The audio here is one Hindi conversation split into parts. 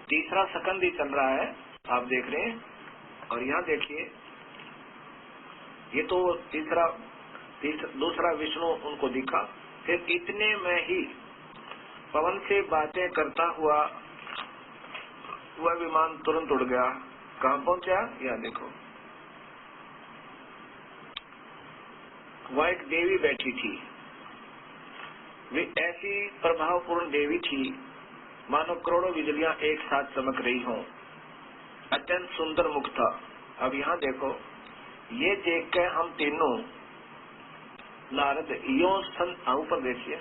तीसरा सकंद ही चल रहा है, आप देख रहे हैं। और यहाँ देखिए, ये तो दूसरा विष्णु उनको दिखा। फिर इतने में ही पवन से बातें करता हुआ वह विमान तुरंत उड़ गया। कहाँ पहुंचा? यहाँ देखो, वह एक देवी बैठी थी। वे ऐसी प्रभावपूर्ण देवी थी मानो करोड़ों बिजलियां एक साथ चमक रही हों। अत्यंत सुंदर मुख था। अब यहाँ देखो, ये देख के हम तीनों नारद यो ऊपर देखिए,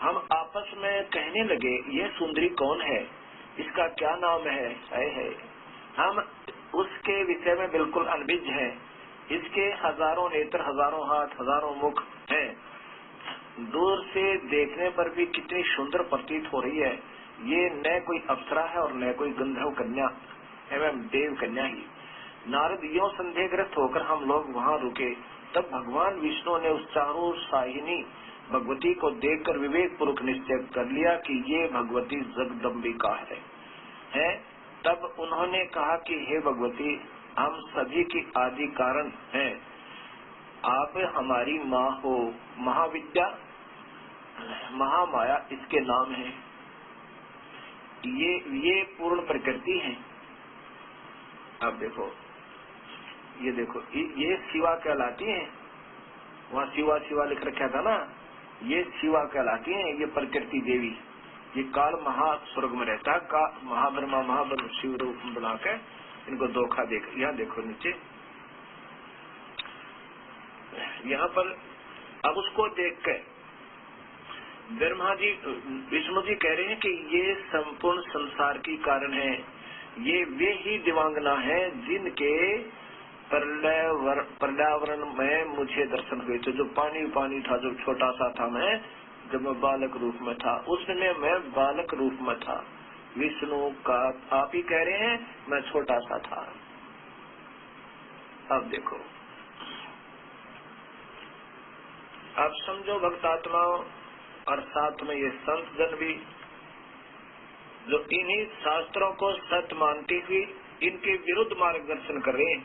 हम आपस में कहने लगे, ये सुंदरी कौन है, इसका क्या नाम है। हम उसके विषय में बिल्कुल अनभिज्ञ हैं। इसके हजारों नेत्र, हजारों हाथ, हजारों मुख हैं। दूर से देखने पर भी कितनी सुंदर प्रतीत हो रही है। ये न कोई अप्सरा है और न कोई गंधर्व कन्या एवं देव कन्या ही। नारद यों संदेहग्रस्त होकर हम लोग वहाँ रुके। तब भगवान विष्णु ने उस चारों साहिनी भगवती को देखकर विवेक पूर्वक निश्चय कर लिया कि ये भगवती जगदम्बिका है। तब उन्होंने कहा कि हे भगवती, हम सभी की आदि कारण हैं। आप हमारी माँ हो। महाविद्या, महामाया इसके नाम है। ये पूर्ण प्रकृति है। अब देखो, ये देखो, ये शिवा कहलाती है। वहाँ शिवा शिवा लिख रखा था ना, ये शिवा कहलाती है। ये प्रकृति देवी, ये काल महास्वर्ग में रहता है। का महाब्रह्मा महाब्रह्म शिव रूप बनाकर इनको धोखा देख। यहाँ देखो नीचे, यहाँ पर अब उसको देख के ब्रह्मा जी, विष्णु जी कह रहे हैं कि ये संपूर्ण संसार की कारण है। ये वे ही दिवांगना है जिनके पर्यावरण में मुझे दर्शन हुए थे। जो पानी पानी था, जो छोटा सा था मैं, जब मैं बालक रूप में था, उसमें मैं बालक रूप में था। विष्णु का आप ही कह रहे हैं, मैं छोटा सा था। अब देखो, अब समझो भक्तात्माओं और साथ में ये संत जन भी, जो इन्हीं शास्त्रों को सत्य मानती हुई इनके विरुद्ध मार्गदर्शन कर रहे हैं,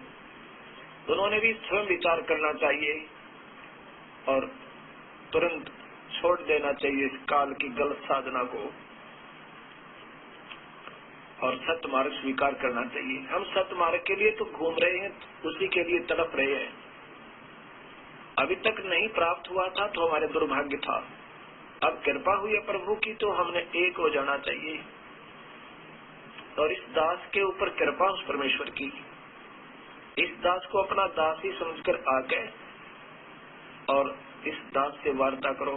उन्होंने भी स्वयं विचार करना चाहिए और तुरंत छोड़ देना चाहिए इस काल की गलत साधना को और सत्य मार्ग स्वीकार करना चाहिए। हम सत्य मार्ग के लिए तो घूम रहे हैं, उसी के लिए तड़प रहे हैं। अभी तक नहीं प्राप्त हुआ था तो हमारे दुर्भाग्य था। अब कृपा हुई है प्रभु की तो हमने एक हो जाना चाहिए। और इस दास के ऊपर कृपा उस परमेश्वर की, इस दास को अपना दास ही समझकर आके और इस दास से वार्ता करो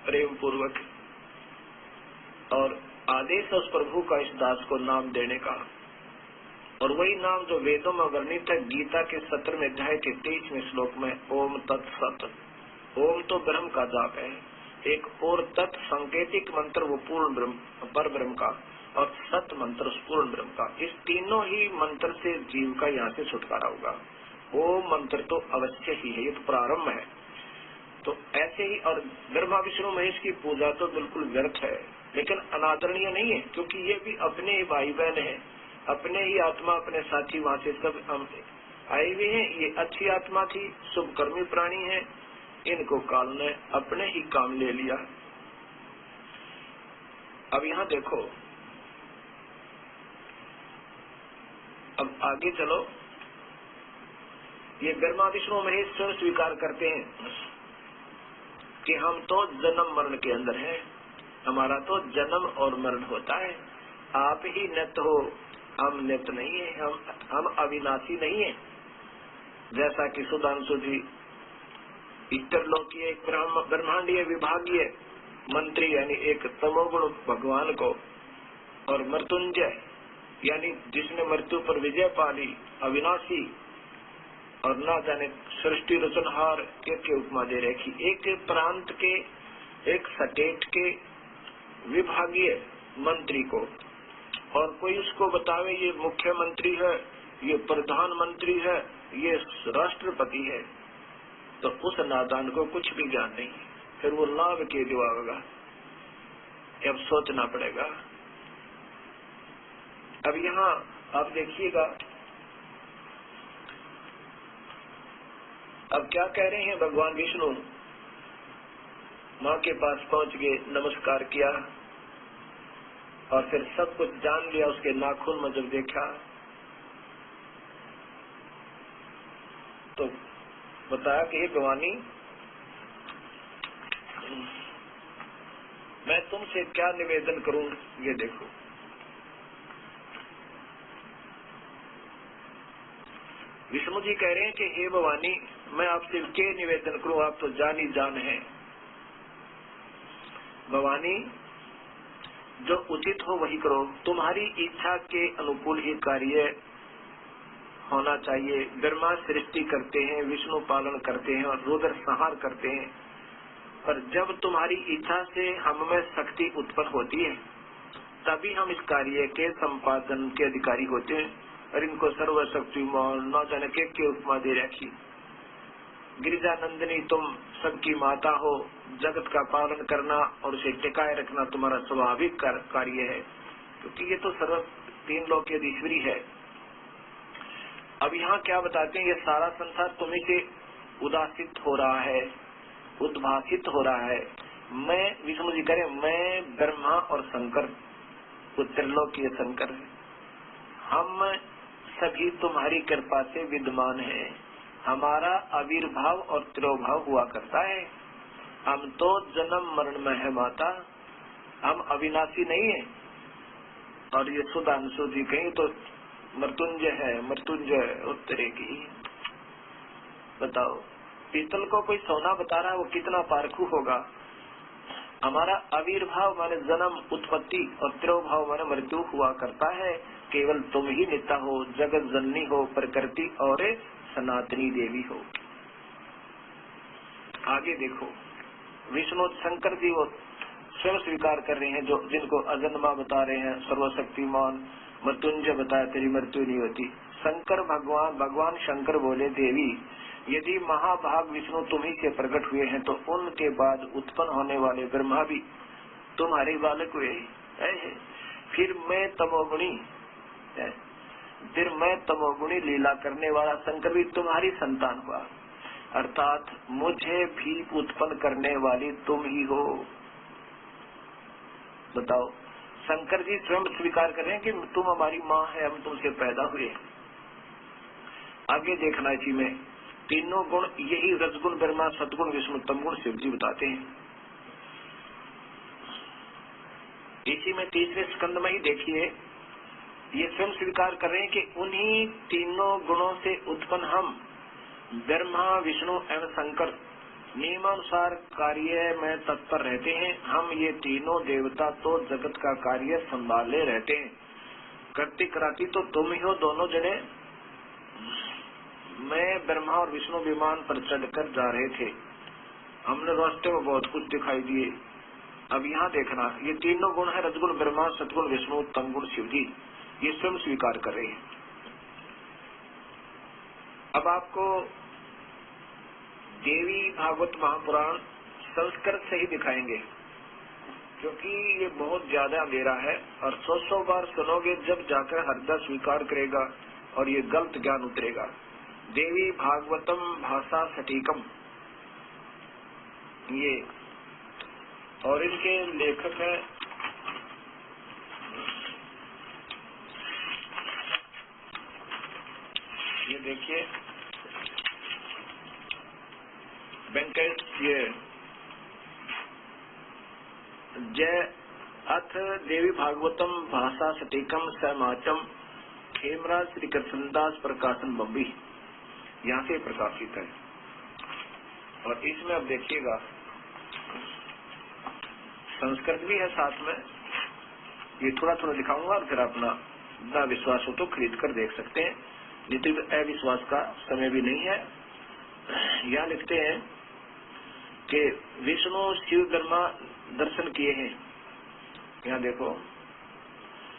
प्रेम पूर्वक। और आदेश उस प्रभु का इस दास को नाम देने का, और वही नाम जो वेदों में वर्णित है। गीता के 17वें अध्याय के 23वें श्लोक में ओम तत्सत। ओम तो ब्रह्म का जाप है, एक और तत् सांकेतिक मंत्र वो पूर्ण ब्रह्म पर ब्रह्म का, और सत मंत्र उस पूर्ण ब्रह्म का। इस तीनों ही मंत्र से जीव का यहाँ से छुटकारा होगा। ओम मंत्र तो अवश्य ही है, ये तो प्रारंभ है। तो ऐसे ही, और ब्रह्मा विष्णु महेश की पूजा तो बिल्कुल व्यर्थ है, लेकिन अनादरणीय नहीं है, क्योंकि ये भी अपने ही भाई बहन है, अपने ही आत्मा, अपने साथी वहाँ से सब हम आए हुए हैं। ये अच्छी आत्मा थी, शुभकर्मी प्राणी है, इनको काल ने अपने ही काम ले लिया। अब यहाँ देखो, अब आगे चलो। ये ब्रह्मा विष्णु महेश स्वयं स्वीकार करते हैं कि हम तो जन्म मरण के अंदर हैं, हमारा तो जन्म और मरण होता है। आप ही नित्य हो, हम नित्य नहीं है, हम अविनाशी नहीं है। जैसा कि सुधांशु जी ईश्वरलोकीय एक ब्रह्मांडीय विभागीय मंत्री यानी एक तमोगुण भगवान को, और मृत्युंजय यानी जिसने मृत्यु पर विजय पाली, अविनाशी और ना जाने सृष्टि रचनहार के उपमा दे रखी। एक प्रांत के, एक स्टेट के विभागीय मंत्री को, और कोई उसको बतावे ये मुख्यमंत्री है, ये प्रधानमंत्री है, ये राष्ट्रपति है, तो उस नादान को कुछ भी ज्ञान नहीं, फिर वो लाभ के दिवाएगा। अब सोचना पड़ेगा। अब यहाँ आप देखिएगा, अब क्या कह रहे हैं भगवान विष्णु। माँ के पास पहुंच गए, नमस्कार किया और फिर सब कुछ जान लिया। उसके नाखून में जब देखा तो बताया कि हे भवानी, मैं तुमसे क्या निवेदन करूं, ये देखो। विष्णु जी कह रहे हैं कि हे भवानी, मैं आपसे क्या निवेदन करूं, आप तो जान ही जान हैं। भवानी, जो उचित हो वही करो, तुम्हारी इच्छा के अनुकूल ही कार्य होना चाहिए। ब्रह्मा सृष्टि करते हैं, विष्णु पालन करते हैं और रुद्र संहार करते हैं, पर जब तुम्हारी इच्छा से हम में शक्ति उत्पन्न होती है तभी हम इस कार्य के संपादन के अधिकारी होते हैं। और इनको सर्वशक्तिमान न जाने के उपमा दे रखी। गिरिजा नंदिनी, तुम सबकी माता हो, जगत का पालन करना और उसे टिकाए रखना तुम्हारा स्वाभाविक कार्य है, क्योंकि ये तो सर्व तीन लोक की ईश्वरी है। अब यहाँ क्या बताते हैं, ये सारा संसार तुम्हीं से उदासित हो रहा है, उद्भासित हो रहा है। मैं, विष्णु जी करें, मैं ब्रह्मा और शंकर, वो त्रिलोकीय शंकर, हम सभी तुम्हारी कृपा से विद्यमान हैं। हमारा आविर्भाव और तिरोभाव हुआ करता है। हम तो जन्म मरण में है माता, हम अविनाशी नहीं है। और ये सुधांशु जी कहीं तो मृत्युंजय है, मृत्युंजय उत्तरेगी। बताओ, पीतल को कोई सोना बता रहा है, वो कितना पारखू होगा। हमारा आविर्भाव माने जन्म, उत्पत्ति और तिरोभाव माने मृत्यु हुआ करता है। केवल तुम ही नित्य हो, जगत जननी हो, प्रकृति और सनातनी देवी हो। आगे देखो, विष्णु शंकर जी वो स्वयं स्वीकार कर रहे हैं, जो जिनको अजन्मा बता रहे हैं, सर्वशक्तिमान मृत्युंजय बताया, तेरी मृत्यु नहीं होती। शंकर भगवान शंकर बोले, देवी, यदि महाभाग विष्णु तुम्ही से प्रकट हुए हैं तो उनके बाद उत्पन्न होने वाले ब्रह्मा भी तुम्हारे बालक हुए हैं। फिर मैं तमोगुणी लीला करने वाला शंकर भी तुम्हारी संतान हुआ, अर्थात मुझे भी उत्पन्न करने वाली तुम ही हो। बताओ, शंकर जी स्वयं स्वीकार कर रहे हैं कि तुम हमारी माँ है, हम तुमसे पैदा हुए। आगे देखना, इसी में तीनों गुण, यही रजगुण ब्रह्मा, सतगुण विष्णु, तमगुण शिव जी बताते हैं। इसी में तीसरे स्कंद में ही देखिए, ये स्वयं स्वीकार कर रहे हैं कि उन्हीं तीनों गुणों से उत्पन्न हम ब्रह्मा, विष्णु एवं शंकर नियमानुसार कार्य में तत्पर रहते हैं। हम ये तीनों देवता तो जगत का कार्य संभाले रहते हैं। करती कराती तो तुम ही हो दोनों जने। मैं ब्रह्मा और विष्णु विमान पर चढ़कर जा रहे थे, हमने रास्ते में बहुत कुछ दिखाई दिए। अब यहाँ देखना, ये तीनों गुण है, रजगुण ब्रह्मा, सतगुण विष्णु, तमगुण शिव जी, ये स्वयं स्वीकार कर रहे हैं। अब आपको देवी भागवत महापुराण संस्कृत से ही दिखाएंगे, क्योंकि ये बहुत ज्यादा अंधेरा है और 100 बार सुनोगे जब जाकर हृदय स्वीकार करेगा और ये गलत ज्ञान उतरेगा। देवी भागवतम भाषा सटीकम, ये, और इनके लेखक है ये देखिए वेंकट, ये जय अथ देवी भागवतम भाषा सटीकम समाचम हेमराज श्री कृष्णदास प्रकाशन बम्बी, यहाँ से प्रकाशित है। और इसमें अब देखिएगा संस्कृत भी है साथ में, ये थोड़ा थोड़ा दिखाऊंगा और फिर अपना ना विश्वास हो तो खरीद कर देख सकते हैं, नहीं तो अविश्वास का समय भी नहीं है। यहाँ लिखते हैं कि विष्णु शिव ब्रह्मा दर्शन किए हैं। यहाँ देखो,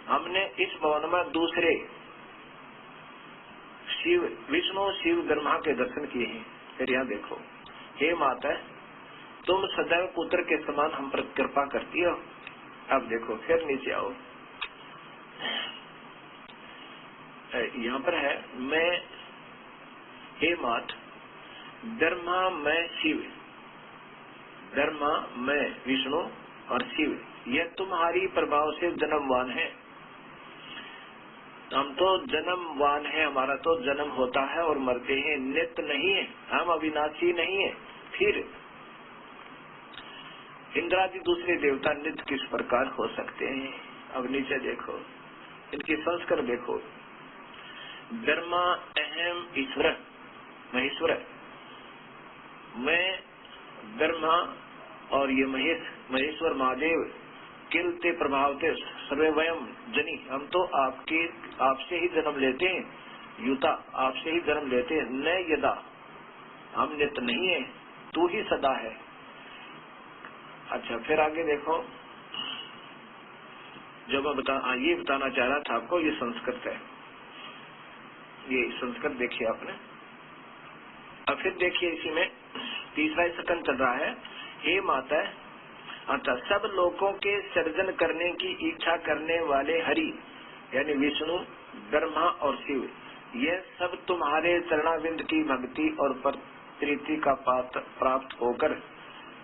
हमने इस भवन में दूसरे विष्णु शिव ब्रह्मा के दर्शन किए हैं। फिर यहाँ देखो, हे माता, तुम सदैव पुत्र के समान हम पर कृपा करती हो, अब देखो फिर नीचे आओ, यहाँ पर है मैं हे मात ब्रह्मा मैं शिव, ब्रह्मा मैं विष्णु और शिव, यह तुम्हारी प्रभाव से जन्मवान है। हम तो जन्मवान है, हमारा तो जन्म होता है और मरते हैं, नित्य नहीं है, हम अविनाशी नहीं है। फिर इंद्रादि दूसरे देवता नित्य किस प्रकार हो सकते हैं? अब नीचे देखो, इनकी संस्कार देखो। ब्रह्मा अहम ईश्वर महेश्वर, मैं ब्रह्मा और ये महेश्वर महादेव किलते प्रभावते सर्वे वयम जनी, हम तो आपसे ही जन्म लेते हैं, युता आपसे ही जन्म लेते हैं, न यदा हम नित्य नहीं है, तू ही सदा है। अच्छा फिर आगे देखो, जो मैं ये बताना चाह रहा था आपको, ये संस्कृत है, ये संस्कृत देखिए आपने। अब फिर देखिए इसी में तीसरा सकंद चल रहा है, हे माता, अच्छा सब लोगों के सृजन करने की इच्छा करने वाले हरि यानी विष्णु ब्रह्मा और शिव, यह सब तुम्हारे चरणाविंद की भक्ति और प्रीति का प्राप्त होकर,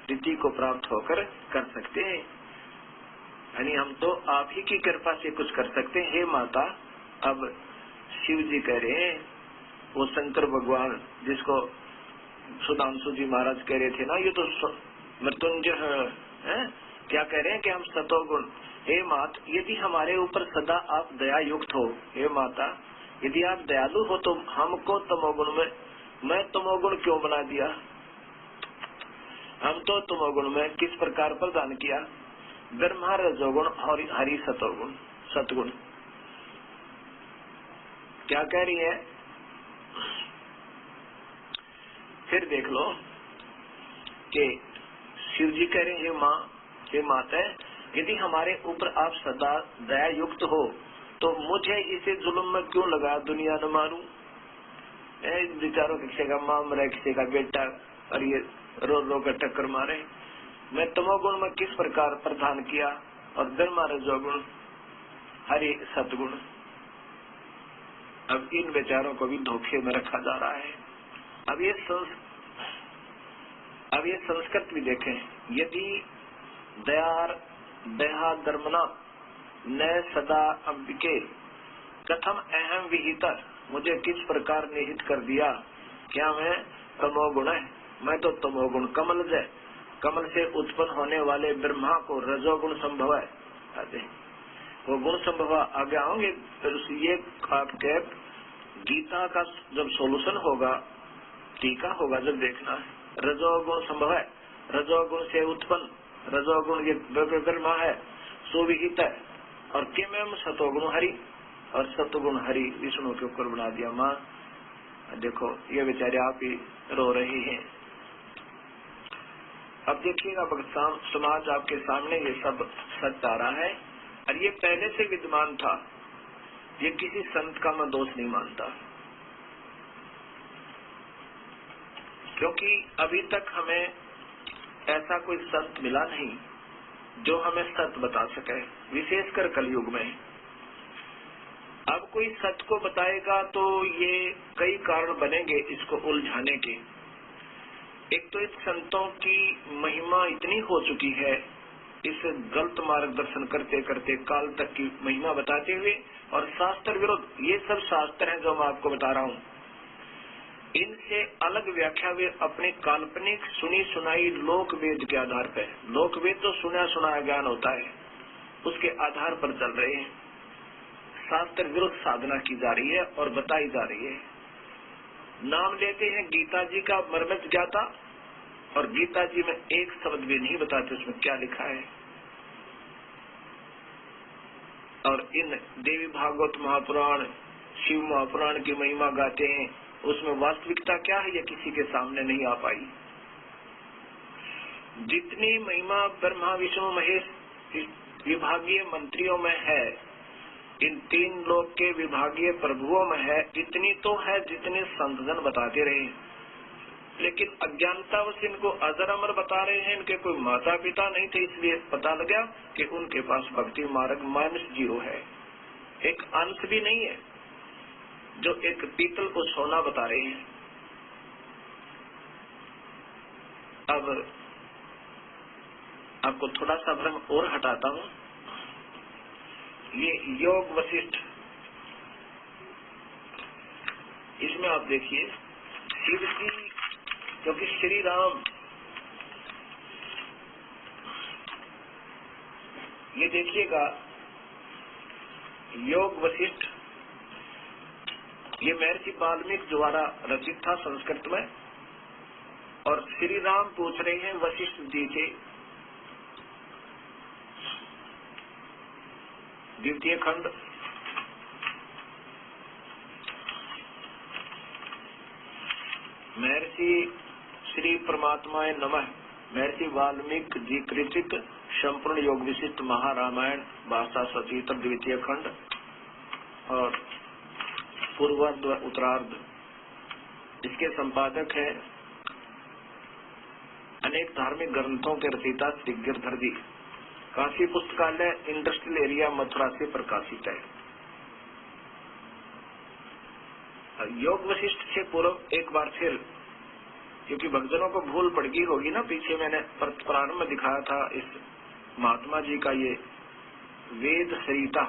प्रीति को प्राप्त होकर कर सकते हैं। यानी हम तो आप ही की कृपा से कुछ कर सकते हैं। हे माता, अब शिव जी कह रहे हैं, वो शंकर भगवान जिसको सुधांशु जी महाराज कह रहे थे ना, ये तो मृत्युंजय है, क्या कह रहे हैं कि हम सतोगुण, हे मात यदि हमारे ऊपर सदा आप दया युक्त हो, हे माता यदि आप दयालु हो तो हमको तमोगुण में, मैं तमोगुण क्यों बना दिया? हम तो तमोगुण में किस प्रकार प्रदान किया? ब्रह्मा रजोगुण और हरि सतोगुण सतगुण। क्या कह रही है? फिर देख लो कि शिव जी कह रहे हैं, हे माता यदि हमारे ऊपर आप सदा दया युक्त हो तो मुझे इसे जुल्म में क्यों लगा दुनिया न मारूं? बेचारों किसी का मां मरे, किसी का बेटा, और ये रो रो कर टक्कर मारे। मैं तमोगुण में किस प्रकार प्रदान किया, और ब्रह्मा रजोगुण हरि सतगुण। अब इन बेचारों को भी धोखे में रखा जा रहा है। अब ये संस्कृत भी देखें, यदि दया धर्मना न सदा अंबिके कथम अहम विहिता, मुझे किस प्रकार निहित कर दिया, क्या मैं तमोगुण है? मैं तो तमोगुण कमल से उत्पन्न होने वाले ब्रह्मा को रजोगुण संभव है, वो गुण संभव आगे आओगे। फिर ये आपके गीता का जब सोल्यूशन होगा, टीका होगा, जब देखना है रजोगुण संभव है, रजोगुण से उत्पन्न, रजोगुण ये ब्रह्मा है, सुविहित है, और किम सतोगुण हरि, और सतगुण हरि विष्णु के ऊपर बना दिया। माँ देखो ये बेचारे आप ही रो रहे हैं। अब देखिएगा भगत समाज आपके सामने ये सब सत्य आ रहा है, और ये पहले से विद्यमान था, ये किसी संत का मैं दोष नहीं मानता, क्योंकि अभी तक हमें ऐसा कोई संत मिला नहीं जो हमें सत्य बता सके, विशेषकर कलयुग में। अब कोई सत्य को बताएगा तो ये कई कारण बनेंगे इसको उलझाने के। एक तो इस संतों की महिमा इतनी हो चुकी है, इस गलत मार्गदर्शन करते करते काल तक की महिमा बताते हुए, और शास्त्र विरुद्ध, ये सब शास्त्र हैं जो मैं आपको बता रहा हूँ, इनसे अलग व्याख्या वे अपने काल्पनिक सुनी सुनाई लोक वेद के आधार पर, लोक वेद तो सुना सुनाया ज्ञान होता है, उसके आधार पर चल रहे हैं। शास्त्र विरुद्ध साधना की जा रही है और बताई जा रही है। नाम लेते हैं गीता जी का मर्मज्ञ ज्ञाता, और गीता जी में एक शब्द भी नहीं बताते उसमें क्या लिखा है। और इन देवी भागवत महापुराण, शिव महापुराण की महिमा गाते हैं, उसमें वास्तविकता क्या है ये किसी के सामने नहीं आ पाई। जितनी महिमा ब्रह्मा विष्णु महेश विभागीय मंत्रियों में है, इन तीन लोक के विभागीय प्रभुओं में है, इतनी तो है जितने संतजन बताते रहे। लेकिन अज्ञानतावश इनको अजर अमर बता रहे हैं। इनके कोई माता पिता नहीं थे, इसलिए पता लगा कि उनके पास भक्ति मार्ग -0 है। एक अंश भी नहीं है जो एक पीतल को सोना बता रहे हैं। अब आपको थोड़ा सा भ्रम और हटाता हूं। ये योग वशिष्ठ, इसमें आप देखिए शिव जी, क्योंकि श्री राम, ये देखिएगा योग वशिष्ठ, ये महर्षि वाल्मीकि द्वारा रचित था संस्कृत में, और श्री राम पूछ रहे हैं वशिष्ठ जी से। द्वितीय खंड महर्षि श्री परमात्माए नमः, महर्षि वाल्मीकि जी कृतिक संपूर्ण योग विशिष्ट महारामायण भाषा सचित्र द्वितीय खंड और पूर्वार्ध उत्तरार्ध। इसके संपादक हैं अनेक धार्मिक ग्रंथों के रचयिता श्री गिरधर जी। काशी पुस्तकालय इंडस्ट्रियल एरिया मथुरा से प्रकाशित है। योग वशिष्ठ से पूर्व एक बार फिर, क्योंकि भक्तजनों को भूल पड़ गई होगी ना, पीछे मैंने प्रारंभ में दिखाया था इस महात्मा जी का ये वेद सरिता,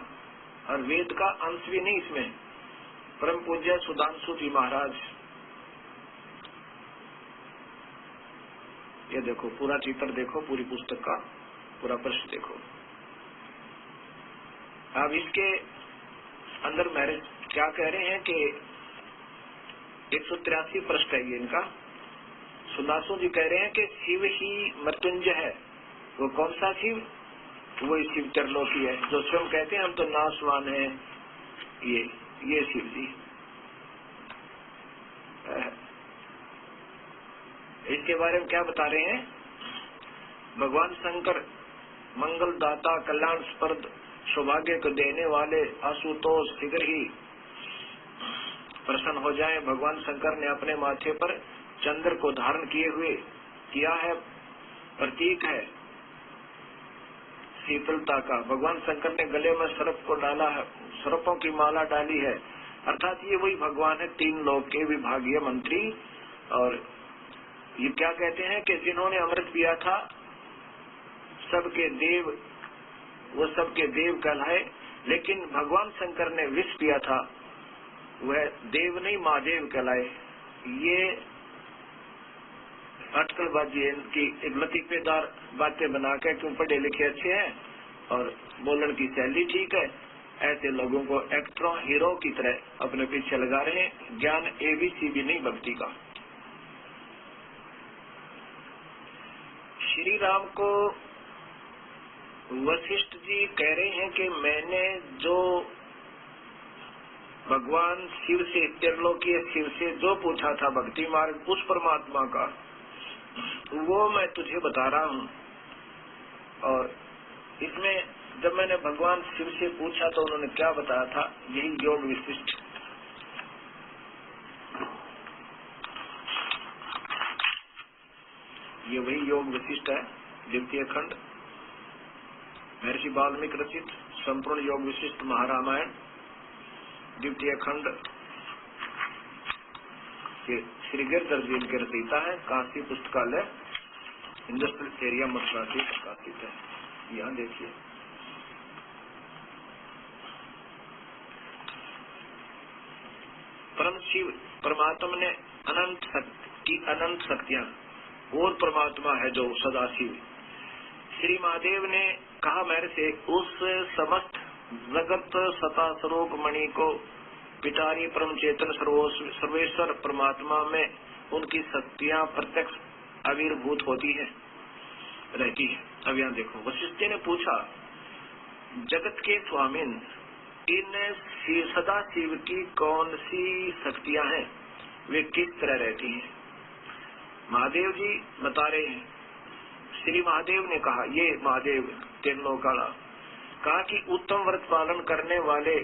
और वेद का अंश भी नहीं इसमें। परम पूज्य सुधांशु जी महाराज, ये देखो पूरा चित्र देखो, पूरी पुस्तक का पूरा पृष्ठ देखो। अब इसके अंदर महाराज क्या कह रहे हैं कि 183 पृष्ठ है ये इनका। सुधांशु जी कह रहे हैं कि शिव ही मृत्युंजय है। वो कौन सा शिव? वो शिव त्रिलोकी है, जो स्वयं कहते हैं हम तो नाशवान है। ये शिव जी। इसके बारे में क्या बता रहे हैं? भगवान शंकर मंगल दाता, कल्याण स्पर्द, सौभाग्य को देने वाले आशुतोष शीघ्र ही प्रसन्न हो जाएं। भगवान शंकर ने अपने माथे पर चंद्र को धारण किए हुए किया है, प्रतीक है शीतलता का। भगवान शंकर ने गले में सर्प को डाला है, सर्पों की माला डाली है, अर्थात ये वही भगवान है, 3 लोक के विभागीय मंत्री। और ये क्या कहते हैं कि जिन्होंने अमृत पिया था सबके देव, वो सबके देव कहलाए, लेकिन भगवान शंकर ने विष पिया था, वह देव नहीं महादेव कहलाए। ये अटकलबाजी इनकी एक लतीफेदार बातें बना के, क्यों पढ़े लिखे अच्छे हैं और बोलने की शैली ठीक है, ऐसे लोगों को एक्टरों हीरो की तरह अपने पीछे लगा रहे हैं। ज्ञान ABC भी नहीं भक्ति का। श्री राम को वशिष्ठ जी कह रहे हैं कि मैंने जो भगवान शिव से, त्रिलोकीय शिव से जो पूछा था भक्ति मार्ग उस परमात्मा का, वो मैं तुझे बता रहा हूँ। और इसमें जब मैंने भगवान शिव से पूछा तो उन्होंने क्या बताया था, यही योग विशिष्ट। ये वही योग विशिष्ट है, द्वितीय खंड महर्षि वाल्मीकि रचित संपूर्ण योग विशिष्ट महारामायण द्वितीय खंड के श्री गिरधर जी के रचयिता है। काशी पुस्तकालय इंडस्ट्रियल एरिया मथुरा से प्रकाशित है। यहाँ देखिए परम शिव परमात्मा ने अनंत शक्तियां, और परमात्मा है जो सदा शिव। श्री महादेव ने कहा मेरे से, उस समस्त जगत सता स्वरूप मणि को पिटारी परम चेतन सर्वेश्वर परमात्मा में उनकी शक्तियां प्रत्यक्ष आविर्भूत होती है, रहती है। अब यहाँ देखो, वशिष्ठ ने पूछा, जगत के स्वामिन, इन सदा शिव की कौन सी शक्तियां हैं, वे किस तरह रहती हैं? महादेव जी बता रहे हैं। श्री महादेव ने कहा, ये महादेव त्रिलोकाला, कहा कि उत्तम व्रत पालन करने वाले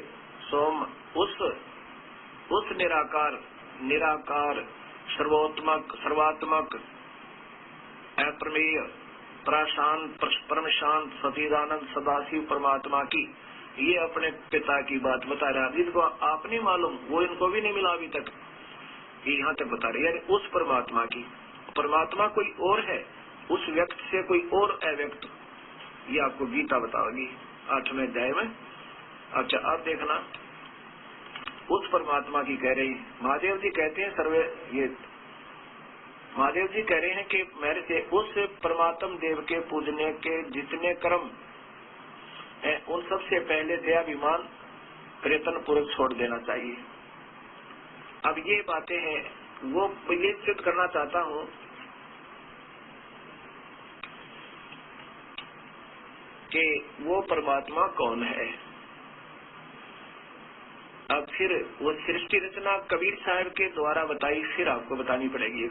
सोम उस निराकार सर्वात्मक अप्रमेय प्रशांत परम शांत सतीदानंद सदाशिव परमात्मा की ये अपने पिता की बात बता रहा है। जिनको आप नहीं मालूम वो इनको भी नहीं मिला अभी तक, ये यहाँ तक बता रहे। यानी उस परमात्मा की, परमात्मा कोई और है, उस व्यक्त से कोई और अव्यक्त, ये आपको गीता बताओगी 8वें अध्याय में। अच्छा आप देखना, उस परमात्मा की कह रही महादेव जी कहते हैं सर्वे, ये महादेव जी कह रहे हैं कि मेरे से उस परमात्म देव के पूजने के जितने कर्म है उन सबसे पहले दयाभिमान प्रयत्न पूर्वक छोड़ देना चाहिए। अब ये बातें हैं, वो ये सिद्ध करना चाहता हूँ कि वो परमात्मा कौन है। अब फिर वो सृष्टि रचना कबीर साहब के द्वारा बताई, फिर आपको बतानी पड़ेगी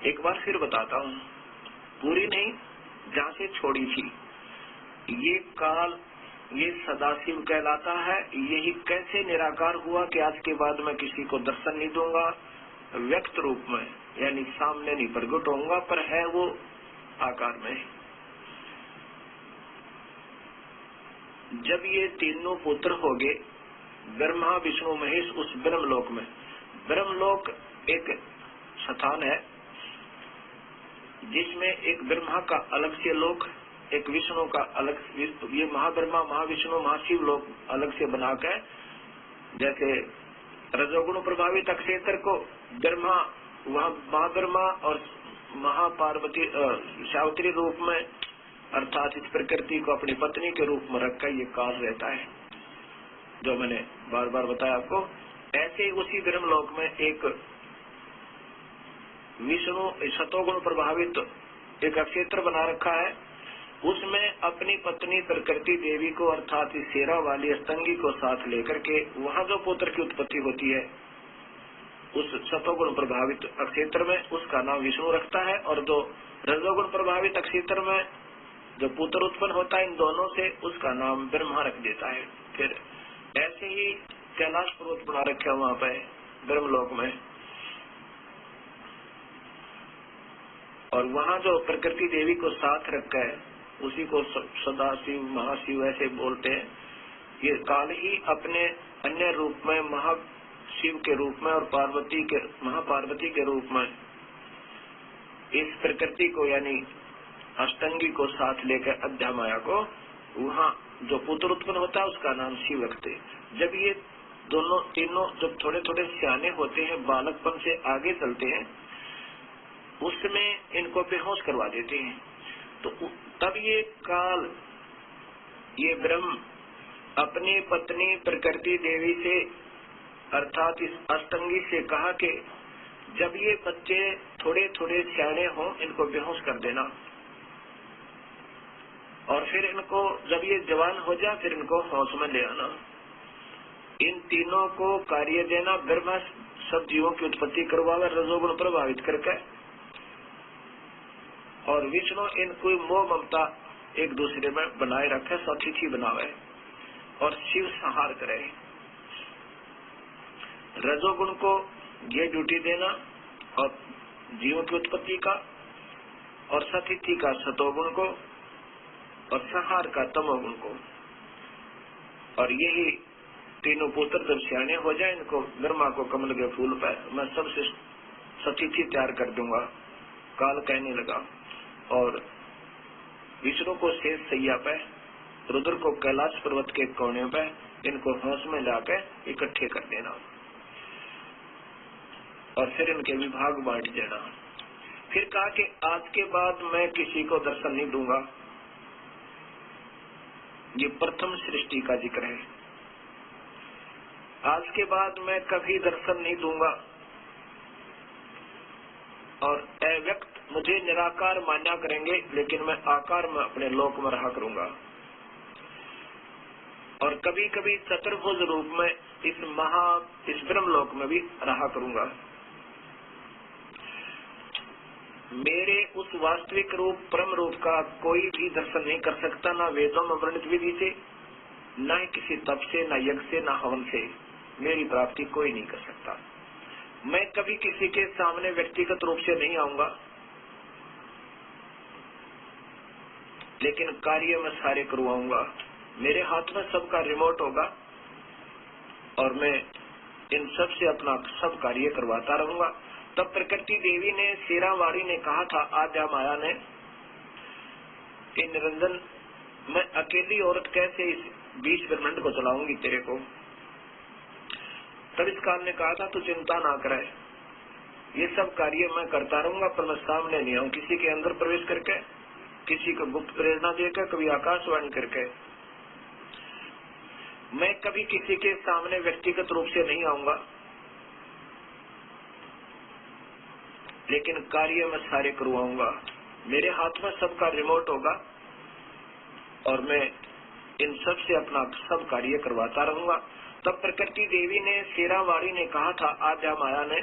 एक बार फिर बताता हूँ, पूरी नहीं, जहाँ से छोड़ी थी। ये काल, ये सदाशिव कहलाता है। यही कैसे निराकार हुआ कि आज के बाद मैं किसी को दर्शन नहीं दूंगा व्यक्त रूप में, यानी सामने नहीं प्रकट होऊंगा, पर है वो आकार में। जब ये तीनों पुत्र हो गए, ब्रह्मा विष्णु महेश, उस ब्रह्मलोक में, ब्रह्मलोक एक स्थान है जिसमें एक ब्रह्मा का अलग से लोक, एक विष्णु का अलग, ये महाब्रह्मा महाविष्णु महाशिव लोक अलग से बनाकर, जैसे रजोगुण प्रभावित क्षेत्र को ब्रह्मा, वहाँ महाब्रह्मा और महापार्वती सावित्री रूप में, अर्थात इस प्रकृति को अपनी पत्नी के रूप में रखकर ये काल रहता है, जो मैंने बार बार बताया आपको। ऐसे उसी ब्रह्मलोक में एक विष्णु सतोगुण प्रभावित एक क्षेत्र बना रखा है। उसमें अपनी पत्नी प्रकृति देवी को, अर्थात इस शेरा वाली अस्तंगी को साथ लेकर के वहाँ जो पुत्र की उत्पत्ति होती है उस सतोगुण प्रभावित क्षेत्र में, उसका नाम विष्णु रखता है। और जो रजोगुण प्रभावित क्षेत्र में जो पुत्र उत्पन्न होता है इन दोनों से, उसका नाम ब्रह्मा रख देता है। फिर ऐसे ही कैलाश पर्वत बना रखा है वहाँ पे ब्रह्मलोक में, और वहाँ जो प्रकृति देवी को साथ रखा है उसी को सदाशिव महाशिव ऐसे बोलते हैं। ये काल ही अपने अन्य रूप में महाशिव के रूप में और महापार्वती के रूप में इस प्रकृति को, यानी अष्टंगी को साथ लेकर अध्या माया को, वहाँ जो पुत्र उत्पन्न होता है उसका नाम शिव रखते। जब ये दोनों तीनों जब थोड़े थोड़े सियाने होते हैं, बालकपन से आगे चलते हैं, उसमें इनको बेहोश करवा देते हैं। तो तब ये काल, ये ब्रह्म अपनी पत्नी प्रकृति देवी से, अर्थात इस अष्टंगी से कहा कि जब ये बच्चे थोड़े थोड़े सियाने हों इनको बेहोश कर देना, और फिर इनको जब ये जवान हो जाए फिर इनको होश में ले आना। इन तीनों को कार्य देना, ब्रह्मा सब जीवों की उत्पत्ति करवावे रजोगुण प्रभावित करके, और विष्णु इनको मोह ममता एक दूसरे में बनाए रखे, सतिथि बनावे, और शिव संहार करे। रजोगुण को ये ड्यूटी देना और जीवों की उत्पत्ति का, और सतिथि का सतोगुण को, और संहार का तमोगुण को। और यही तीनों पुत्र जब सियाने हो जाए, इनको ब्रह्मा को कमल के फूल पर मैं सबसे सतिथि तैयार कर दूंगा, काल कहने लगा। और विष्णु को शेष सैया पे, रुद्र को कैलाश पर्वत के कोने पे, इनको होश में लाकर इकट्ठे कर देना, और फिर इनके विभाग बांट देना। फिर कहा कि आज के बाद मैं किसी को दर्शन नहीं दूंगा। ये प्रथम सृष्टि का जिक्र है। आज के बाद मैं कभी दर्शन नहीं दूंगा, और अव्यक्त मुझे निराकार मान्या करेंगे, लेकिन मैं आकार में अपने लोक में रहा करूंगा। और कभी कभी चतुर्भुज रूप में इस ब्रह्मलोक में भी रहा करूंगा। मेरे उस वास्तविक रूप परम रूप का कोई भी दर्शन नहीं कर सकता, ना वेदों में वर्णित विधि से, न ही किसी तप से, न यज्ञ से, न हवन से मेरी प्राप्ति कोई नहीं कर सकता। मैं कभी किसी के सामने व्यक्तिगत रूप से नहीं आऊंगा, लेकिन कार्य मैं सारे करवाऊंगा। मेरे हाथ में सबका रिमोट होगा और मैं इन सब से अपना सब कार्य करवाता रहूंगा। तब प्रकृति देवी ने, शेरावाड़ी ने कहा था आद्या माया ने कि निरंजन, मैं अकेली औरत कैसे इस 20 ब्रह्मांड को चलाऊंगी तेरे को। तब इस काल ने कहा था तू चिंता ना करे, ये सब कार्य मैं करता रहूंगा, पर मैं सामने नहीं आऊं किसी के अंदर प्रवेश करके, किसी को गुप्त प्रेरणा देकर, कभी आकाशवाणी करके। मैं कभी किसी के सामने व्यक्तिगत रूप से नहीं आऊंगा, लेकिन कार्य मैं सारे करवाऊंगा। मेरे हाथ में सबका रिमोट होगा और मैं इन सब से अपना सब कार्य करवाता रहूंगा। तब प्रकृति देवी ने, शेरावाड़ी ने कहा था आद्या माया ने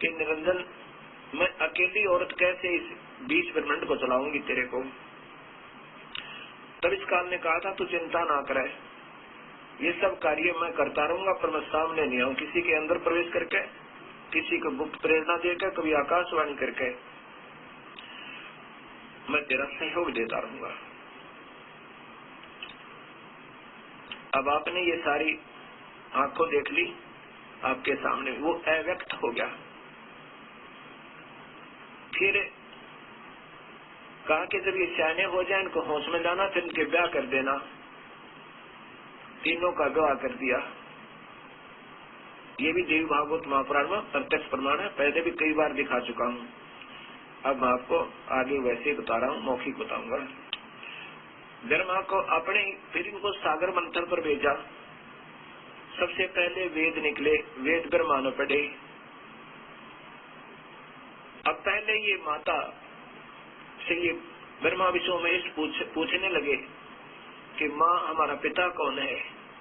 कि निरंजन, मैं अकेली औरत कैसे इस 20 ब्रह्मांड को चलाऊंगी तेरे को। तब इस काल ने कहा था तू चिंता ना करे, ये सब कार्य मैं करता रहूंगा, पर मैं सामने नहीं आऊं किसी के अंदर प्रवेश करके, किसी को गुप्त प्रेरणा देकर, कभी आकाशवाणी करके। मैं तेरा सहयोग देता रहूंगा। अब आपने ये सारी आंखों देख ली आपके सामने, वो अव्यक्त हो गया। फिर कहा कि जब ये सियाने हो जाए इनको होश में लाना, फिर इनके ब्याह कर देना। तीनों का विवाह कर दिया। ये भी देवी भागवत महापुराण में प्रत्यक्ष प्रमाण है, पहले भी कई बार दिखा चुका हूँ। अब मैं आपको आगे वैसे ही बता रहा हूँ, मौखिक बताऊंगा। ब्रह्मा को अपने, फिर इनको सागर मंथन पर भेजा। सबसे पहले वेद निकले, वेद ब्रह्मा ने पढ़े। अब पहले ये माता से ये ब्रह्मा विष्णु महेश पूछने लगे कि माँ हमारा पिता कौन है।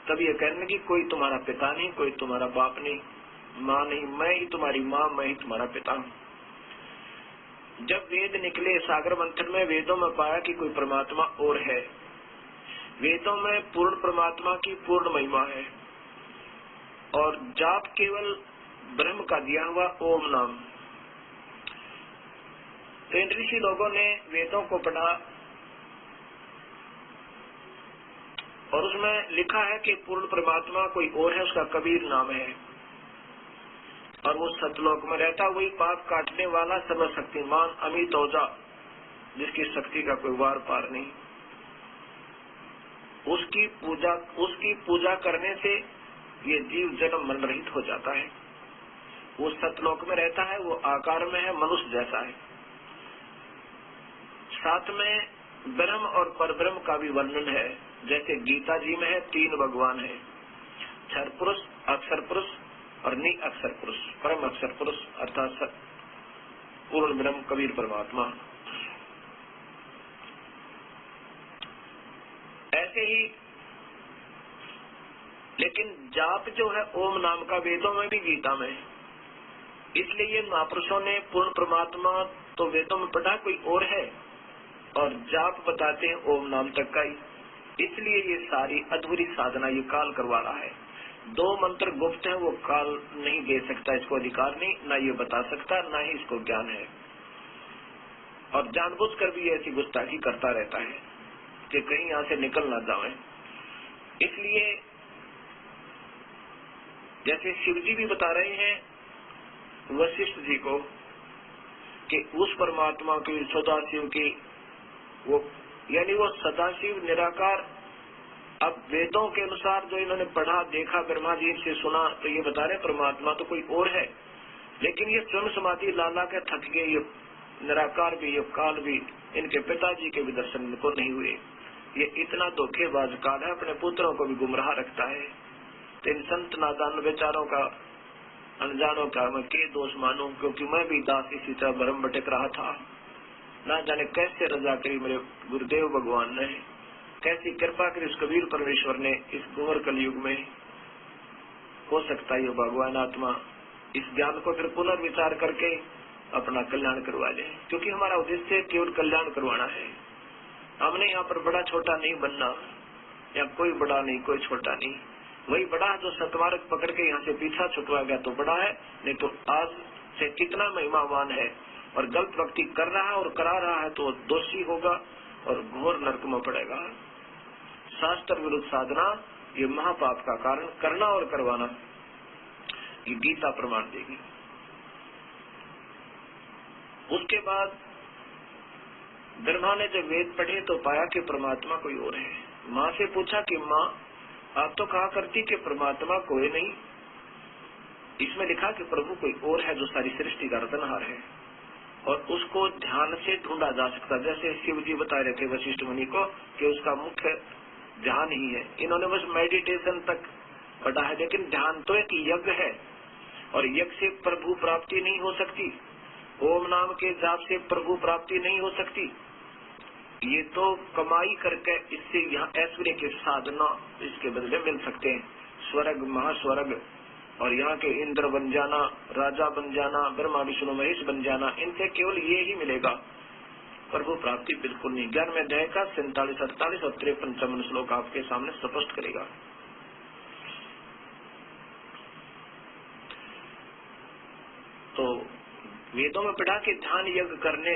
तब ये कहने लगी कोई तुम्हारा पिता नहीं, कोई तुम्हारा बाप नहीं, माँ नहीं, मैं ही तुम्हारी माँ, मैं ही तुम्हारा पिता हूँ। जब वेद निकले सागर मंथन में, वेदों में पाया कि कोई परमात्मा और है। वेदों में पूर्ण परमात्मा की पूर्ण महिमा है और जाप केवल ब्रह्म का दिया हुआ ओम नाम। तो इन ऋषि लोगों ने वेदों को पढ़ा और उसमें लिखा है कि पूर्ण परमात्मा कोई और है, उसका कबीर नाम है और वो सतलोक में रहता, वही पाप काटने वाला सर्वशक्तिमान अमित ओजा, जिसकी शक्ति का कोई वार पार नहीं। उसकी पूजा करने से ये जीव जन्म मरण रहित हो जाता है। वो सतलोक में रहता है, वो आकार में है, मनुष्य जैसा है। साथ में ब्रह्म और परब्रह्म का भी वर्णन है, जैसे गीता जी में है 3 भगवान है, क्षर पुरुष, अक्षर पुरुष और नि अक्षर पुरुष। परम अक्षर पुरुष अर्थात पूर्ण ब्रह्म कबीर परमात्मा। ऐसे ही लेकिन जाप जो है ओम नाम का वेदों में भी गीता में, इसलिए महापुरुषों ने पूर्ण परमात्मा तो वेदों में पढ़ा कोई और है और जाप बताते हैं ओम नाम तक का ही। इसलिए ये सारी अधूरी साधना ये काल करवा रहा है। 2 मंत्र गुप्त है, वो काल नहीं दे सकता, इसको अधिकार नहीं, ना ये बता सकता, ना ही इसको ज्ञान है। और जानबूझकर भी ऐसी गुस्ताखी करता रहता है कि कहीं यहाँ से निकल ना जाए। इसलिए जैसे शिव जी भी बता रहे हैं वशिष्ठ जी को कि उस परमात्मा की, सदाशिव की, वो यानी वो सदाशिव निराकार। अब वेदों के अनुसार जो इन्होंने पढ़ा देखा, ब्रह्मा जी से सुना, तो ये बता रहे परमात्मा तो कोई और है, लेकिन ये स्वयं समाधि लाला के थक गए। ये निराकार भी, ये काल भी, इनके पिताजी के भी दर्शन इनको नहीं हुए। ये इतना धोखेबाज काल है, अपने पुत्रों को भी गुमराह रखता है। तो इन संत नादान विचारों का, अनजानों का मैं के दोष मानूं, क्योंकि मैं भी दास इसी तरह भरम भटक रहा था। ना जाने कैसे रजा करी मेरे गुरुदेव भगवान ने, कैसी कृपा करी उस कबीर परमेश्वर ने इस घोर कलयुग में। हो सकता है ये भगवान आत्मा इस ज्ञान को फिर पुनर्विचार करके अपना कल्याण करवा ले, क्योंकि हमारा उद्देश्य केवल कल्याण करवाना है। हमने यहाँ पर बड़ा छोटा नहीं बनना, या कोई बड़ा नहीं कोई छोटा नहीं, वही बड़ा है जो सतमार्ग पकड़ के यहाँ से पीछा छुटवा गया तो बड़ा है, नहीं तो आज से कितना महिमावान है। और गलत भक्ति कर रहा है और करा रहा है तो दोषी होगा और घोर नरक में पड़ेगा। शास्त्र विरुद्ध साधना ये महापाप का कारण, करना और करवाना, ये गीता प्रमाण देगी। उसके बाद ब्रह्मा ने जब वेद पढ़े तो पाया कि परमात्मा कोई और है। माँ से पूछा कि माँ आप तो कहा करती कि परमात्मा कोई नहीं, इसमें लिखा कि प्रभु कोई और है जो सारी सृष्टि का रचनहार है और उसको ध्यान से ढूंढा जा सकता। जैसे शिव जी बता रहे थे वशिष्ठ मुनि को कि उसका मुख्य ध्यान ही है। इन्होंने बस मेडिटेशन तक पढ़ा है, लेकिन ध्यान तो एक यज्ञ है और यज्ञ से प्रभु प्राप्ति नहीं हो सकती। ओम नाम के जाप से प्रभु प्राप्ति नहीं हो सकती। ये तो कमाई करके इससे यहाँ ऐश्वर्य के साधना इसके बदले मिल सकते हैं, स्वर्ग महास्वर्ग और यहाँ के इंद्र बन जाना, राजा बन जाना, ब्रह्मा विष्णु महेश बन जाना, इनसे केवल ये ही मिलेगा, प्रभु प्राप्ति बिल्कुल नहीं। 11वें अध्याय का 47, 48 और 53 श्लोक आपके सामने स्पष्ट करेगा। तो वेदों में पढ़ा कि ध्यान यज्ञ करने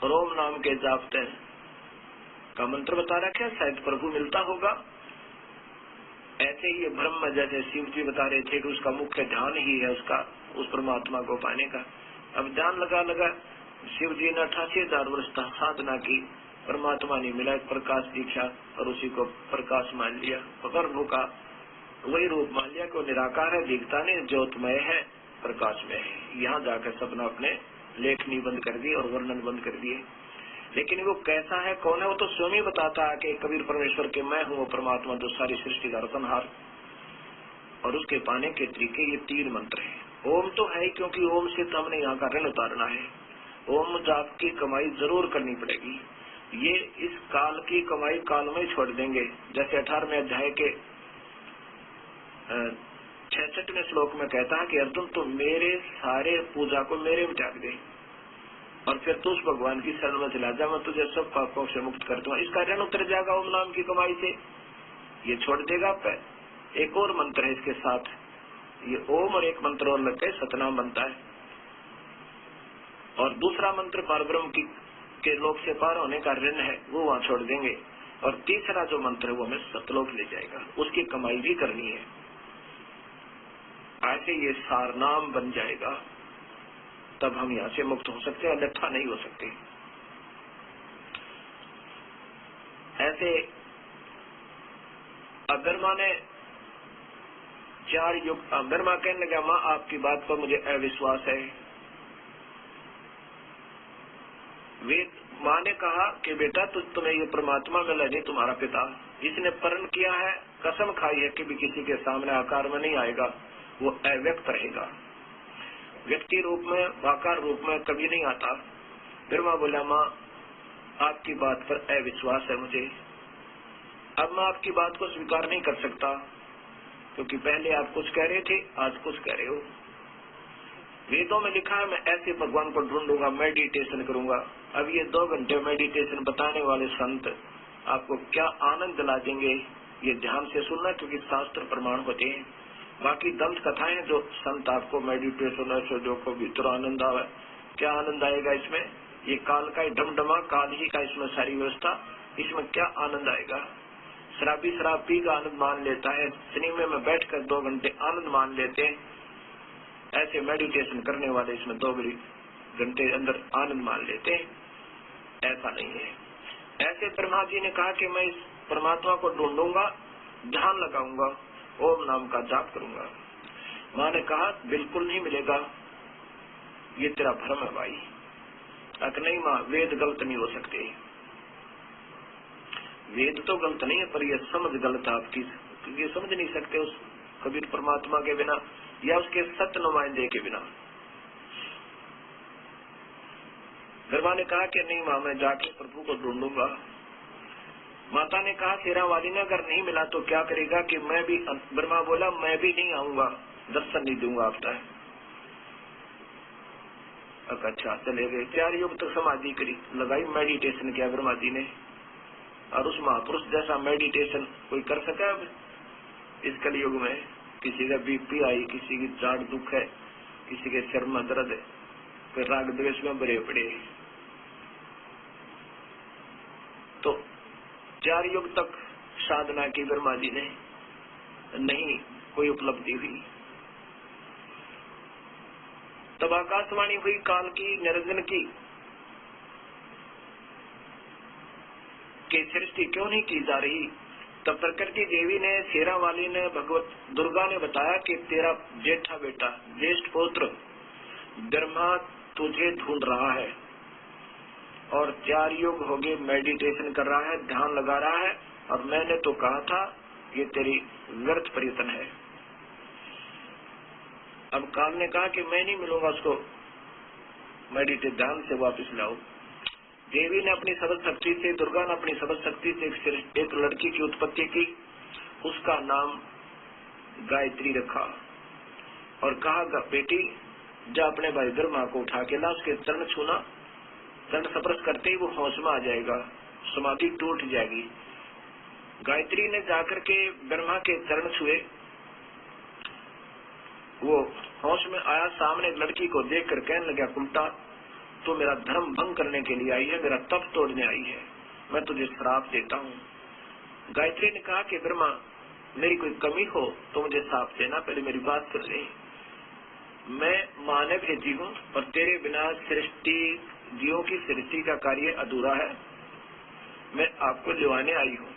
और ओम नाम के जापते का मंत्र बता रखा है, शायद प्रभु मिलता होगा। ऐसे ही ब्रह्म जैसे शिव जी बता रहे थे कि उसका मुख्य ध्यान ही है उसका, उस परमात्मा को पाने का। अब ध्यान लगा लगा शिव जी ने 88,000 वर्ष तक साधना की, परमात्मा नहीं मिला, प्रकाश दीक्षा और उसी को प्रकाश मान लिया, प्रभु का वही रूप मान लिया कि वो निराकार है, दिखता नहीं, ज्योतमय है, प्रकाश में है। यहाँ जाकर सबने अपने लेखनी बंद कर दी और वर्णन बंद कर दिए। लेकिन वो कैसा है, कौन है, वो तो स्वयं ही बताता है कि कबीर परमेश्वर के मैं हूँ वो परमात्मा जो सारी सृष्टि का रचनहार। और उसके पाने के तरीके ये 3 मंत्र है। ओम तो है ही, क्योंकि ओम से तो हमने यहाँ का ऋण उतारना है। ओम जाप की कमाई जरूर करनी पड़ेगी। ये इस काल की कमाई काल में छोड़ देंगे। जैसे 18वें अध्याय के 66वें श्लोक में कहता है कि अर्जुन तो मेरे सारे पूजा को मेरे में त्याग दे और फिर तू उस भगवान की शरण में चला जा, मैं तुझे सब पापों से मुक्त कर दूंगा। इसका ऋण उतर जाएगा ओम नाम की कमाई से, ये छोड़ देगा। एक और मंत्र है इसके साथ, ये ओम और एक मंत्र और लगकर सतनाम बनता है। और दूसरा मंत्र परब्रह्म के लोक से पार होने का ऋण है, वो वहाँ छोड़ देंगे। और तीसरा जो मंत्र है वो हमें सतलोक ले जाएगा, उसकी कमाई भी करनी है। ऐसे ये सारनाम बन जाएगा, तब हम यहाँ से मुक्त हो सकते हैं, अन्यथा नहीं हो सकते। ऐसे अगर माने 4 युग, अगर माँ कहने लगा माँ आपकी बात पर मुझे अविश्वास है। वेद माँ ने कहा कि बेटा तुम्हें ये परमात्मा मिला नहीं, तुम्हारा पिता इसने प्रण किया है, कसम खाई है कि भी किसी के सामने आकार में नहीं आएगा, वो अव्यक्त रहेगा, व्यक्ति रूप में आकार रूप में कभी नहीं आता। फिर माँ बोला माँ आपकी बात पर अविश्वास है मुझे, अब मैं आपकी बात को स्वीकार नहीं कर सकता, क्योंकि पहले आप कुछ कह रहे थे, आज कुछ कह रहे हो। वेदों में लिखा है मैं ऐसे भगवान को ढूंढूंगा, मेडिटेशन करूंगा। अब ये 2 घंटे मेडिटेशन बताने वाले संत आपको क्या आनंद दिला देंगे, ये ध्यान से सुनना, क्योंकि शास्त्र प्रमाण होते हैं। बाकी दंत कथाएं जो संत आपको मेडिटेशन ऐसे जो को भीतर आनंद आवे, क्या आनंद आएगा इसमें? ये काल का ही डमडमा, काल ही का इसमें सारी व्यवस्था, इसमें क्या आनंद आएगा? शराबी शराब पी का आनंद मान लेता है, सिनेमा में बैठकर 2 घंटे आनंद मान लेते हैं। ऐसे मेडिटेशन करने वाले इसमें 2 घंटे अंदर आनंद मान लेते हैं, ऐसा नहीं है। ऐसे ब्रह्मा जी ने कहा कि मैं इस परमात्मा को ढूंढूंगा, ध्यान लगाऊंगा, ओम नाम का जाप करूंगा। माँ ने कहा बिल्कुल नहीं मिलेगा, ये तेरा भ्रम है भाई। नहीं माँ वेद गलत नहीं हो सकते, वेद तो गलत नहीं है, पर यह समझ गलत है आपकी, ये समझ नहीं सकते उस कबीर परमात्मा के बिना या उसके सत्य नुमाइंदे के बिना। ब्रह्मा ने कहा कि नहीं माँ मैं जाके प्रभु को ढूंढूंगा। माता ने कहा शेरा वाली ने अगर नहीं मिला तो क्या करेगा कि मैं भी, ब्रह्मा बोला मैं भी नहीं आऊंगा, दर्शन नहीं दूंगा आपका। अच्छा चले गए, 4 युग तक समाधि करी, लगाई, मेडिटेशन किया ब्रह्मा जी ने। और उस महापुरुष जैसा मेडिटेशन कोई कर सका? इस कलयुग में किसी का बीपी आई, किसी की जाड़ दुख है, किसी के सिर में दर्द है, फिर राग द्वेष में भरे पड़े। तो 4 युग तक साधना की ब्रह्मा जी ने, नहीं कोई उपलब्धि हुई। तब आकाशवाणी हुई काल की, निरंजन की, कि सृष्टि क्यों नहीं की जा रही। तब प्रकृति देवी ने, शेरा वाली ने, भगवत दुर्गा ने बताया कि तेरा जेठा बेटा, ज्येष्ठ पुत्र ब्रह्मा तुझे ढूंढ रहा है और 4 युग हो गए मेडिटेशन कर रहा है, ध्यान लगा रहा है, और मैंने तो कहा था ये तेरी व्यर्थ प्रयत्न है। अब काल ने कहा कि मैं नहीं मिलूंगा उसको, मेडिटेट ध्यान से वापस लाओ। देवी ने अपनी सबद शक्ति से, दुर्गा ने अपनी सबद शक्ति से एक लड़की की उत्पत्ति की, उसका नाम गायत्री रखा और कहा बेटी जा अपने भाई ब्रह्मा को उठा के ला, उसके चरण छूना, चरण स्पर्श करते ही वो होश में आ जाएगा, समाधि टूट जाएगी। गायत्री ने जाकर के ब्रह्मा के चरण छुए, वो होश में आया, सामने एक लड़की को देख कर कहने लगा कुंता तो मेरा धर्म भंग करने के लिए आई है, मेरा तप तोड़ने आई है, मैं तुझे श्राप देता हूँ। गायत्री ने कहा कि ब्रह्मा मेरी कोई कमी हो तो मुझे श्राप देना, पहले मेरी बात सुन ले। मैं मां ने भेजी हूँ और तेरे बिना सृष्टि, जीवों की सृष्टि का कार्य अधूरा है, मैं आपको लिवाने आई हूँ,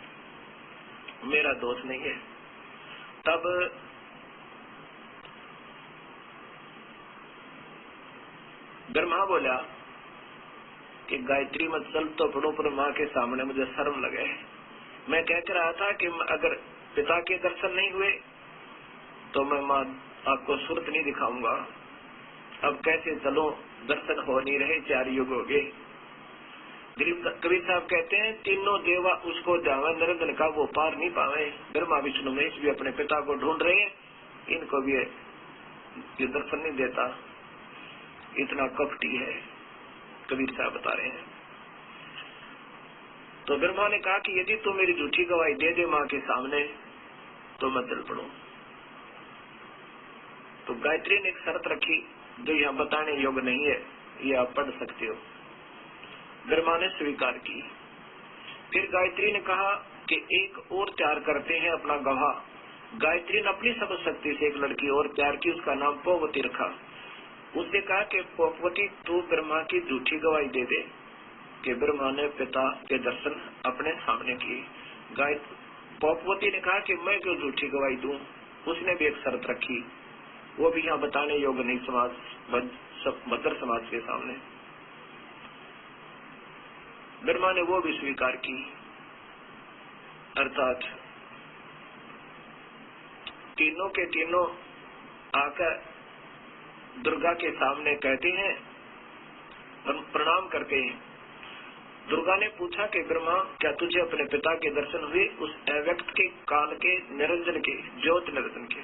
मेरा दोष नहीं है। तब ब्रह्मा बोला कि गायत्री मत चल तो पढ़ो, पर माँ के सामने मुझे शर्म लगे। मैं कह कर रहा था कि अगर पिता के दर्शन नहीं हुए तो मैं माँ आपको सूरत नहीं दिखाऊंगा, अब कैसे चलो, दर्शन हो नहीं रहे, 4 युग हो गए। कबीर साहब कहते हैं तीनों देवा उसको जावे, निरंजन का वो पार नहीं पावे। ब्रह्मा विष्णु महेश भी अपने पिता को ढूंढ रहे हैं, इनको भी ये दर्शन नहीं देता, इतना कपटी है, कबीर साहब बता रहे हैं। तो ब्रह्मा ने कहा कि यदि तू मेरी झूठी गवाही दे दे माँ के सामने तो मैं चल पड़ू। तो गायत्री ने एक शर्त रखी जो यहाँ बताने योग्य नहीं है, ये आप पढ़ सकते हो। ब्रह्मा ने स्वीकार की। फिर गायत्री ने कहा कि एक और प्यार करते हैं अपना गवाह। गायत्री ने अपनी सब शक्ति से एक लड़की और प्यार की, उसका नाम पोवती रखा। उसने कहा कि पोवती तू ब्रह्मा की झूठी गवाही दे दे कि ब्रह्मा ने पिता के दर्शन अपने सामने किए। पोवती ने कहा कि मैं क्यों झूठी गवाही दूं। उसने भी एक शर्त रखी, वो भी यहाँ बताने योग्य नहीं, समाज भद्र समाज के सामने। ब्रह्मा ने वो भी स्वीकार की, अर्थात तीनों के तीनों आकर दुर्गा के सामने कहते हैं, प्रणाम करते हैं। दुर्गा ने पूछा कि ब्रह्मा क्या तुझे अपने पिता के दर्शन हुए, उस अव्यक्त के, काल के, निरंजन के, ज्योत निरंजन के।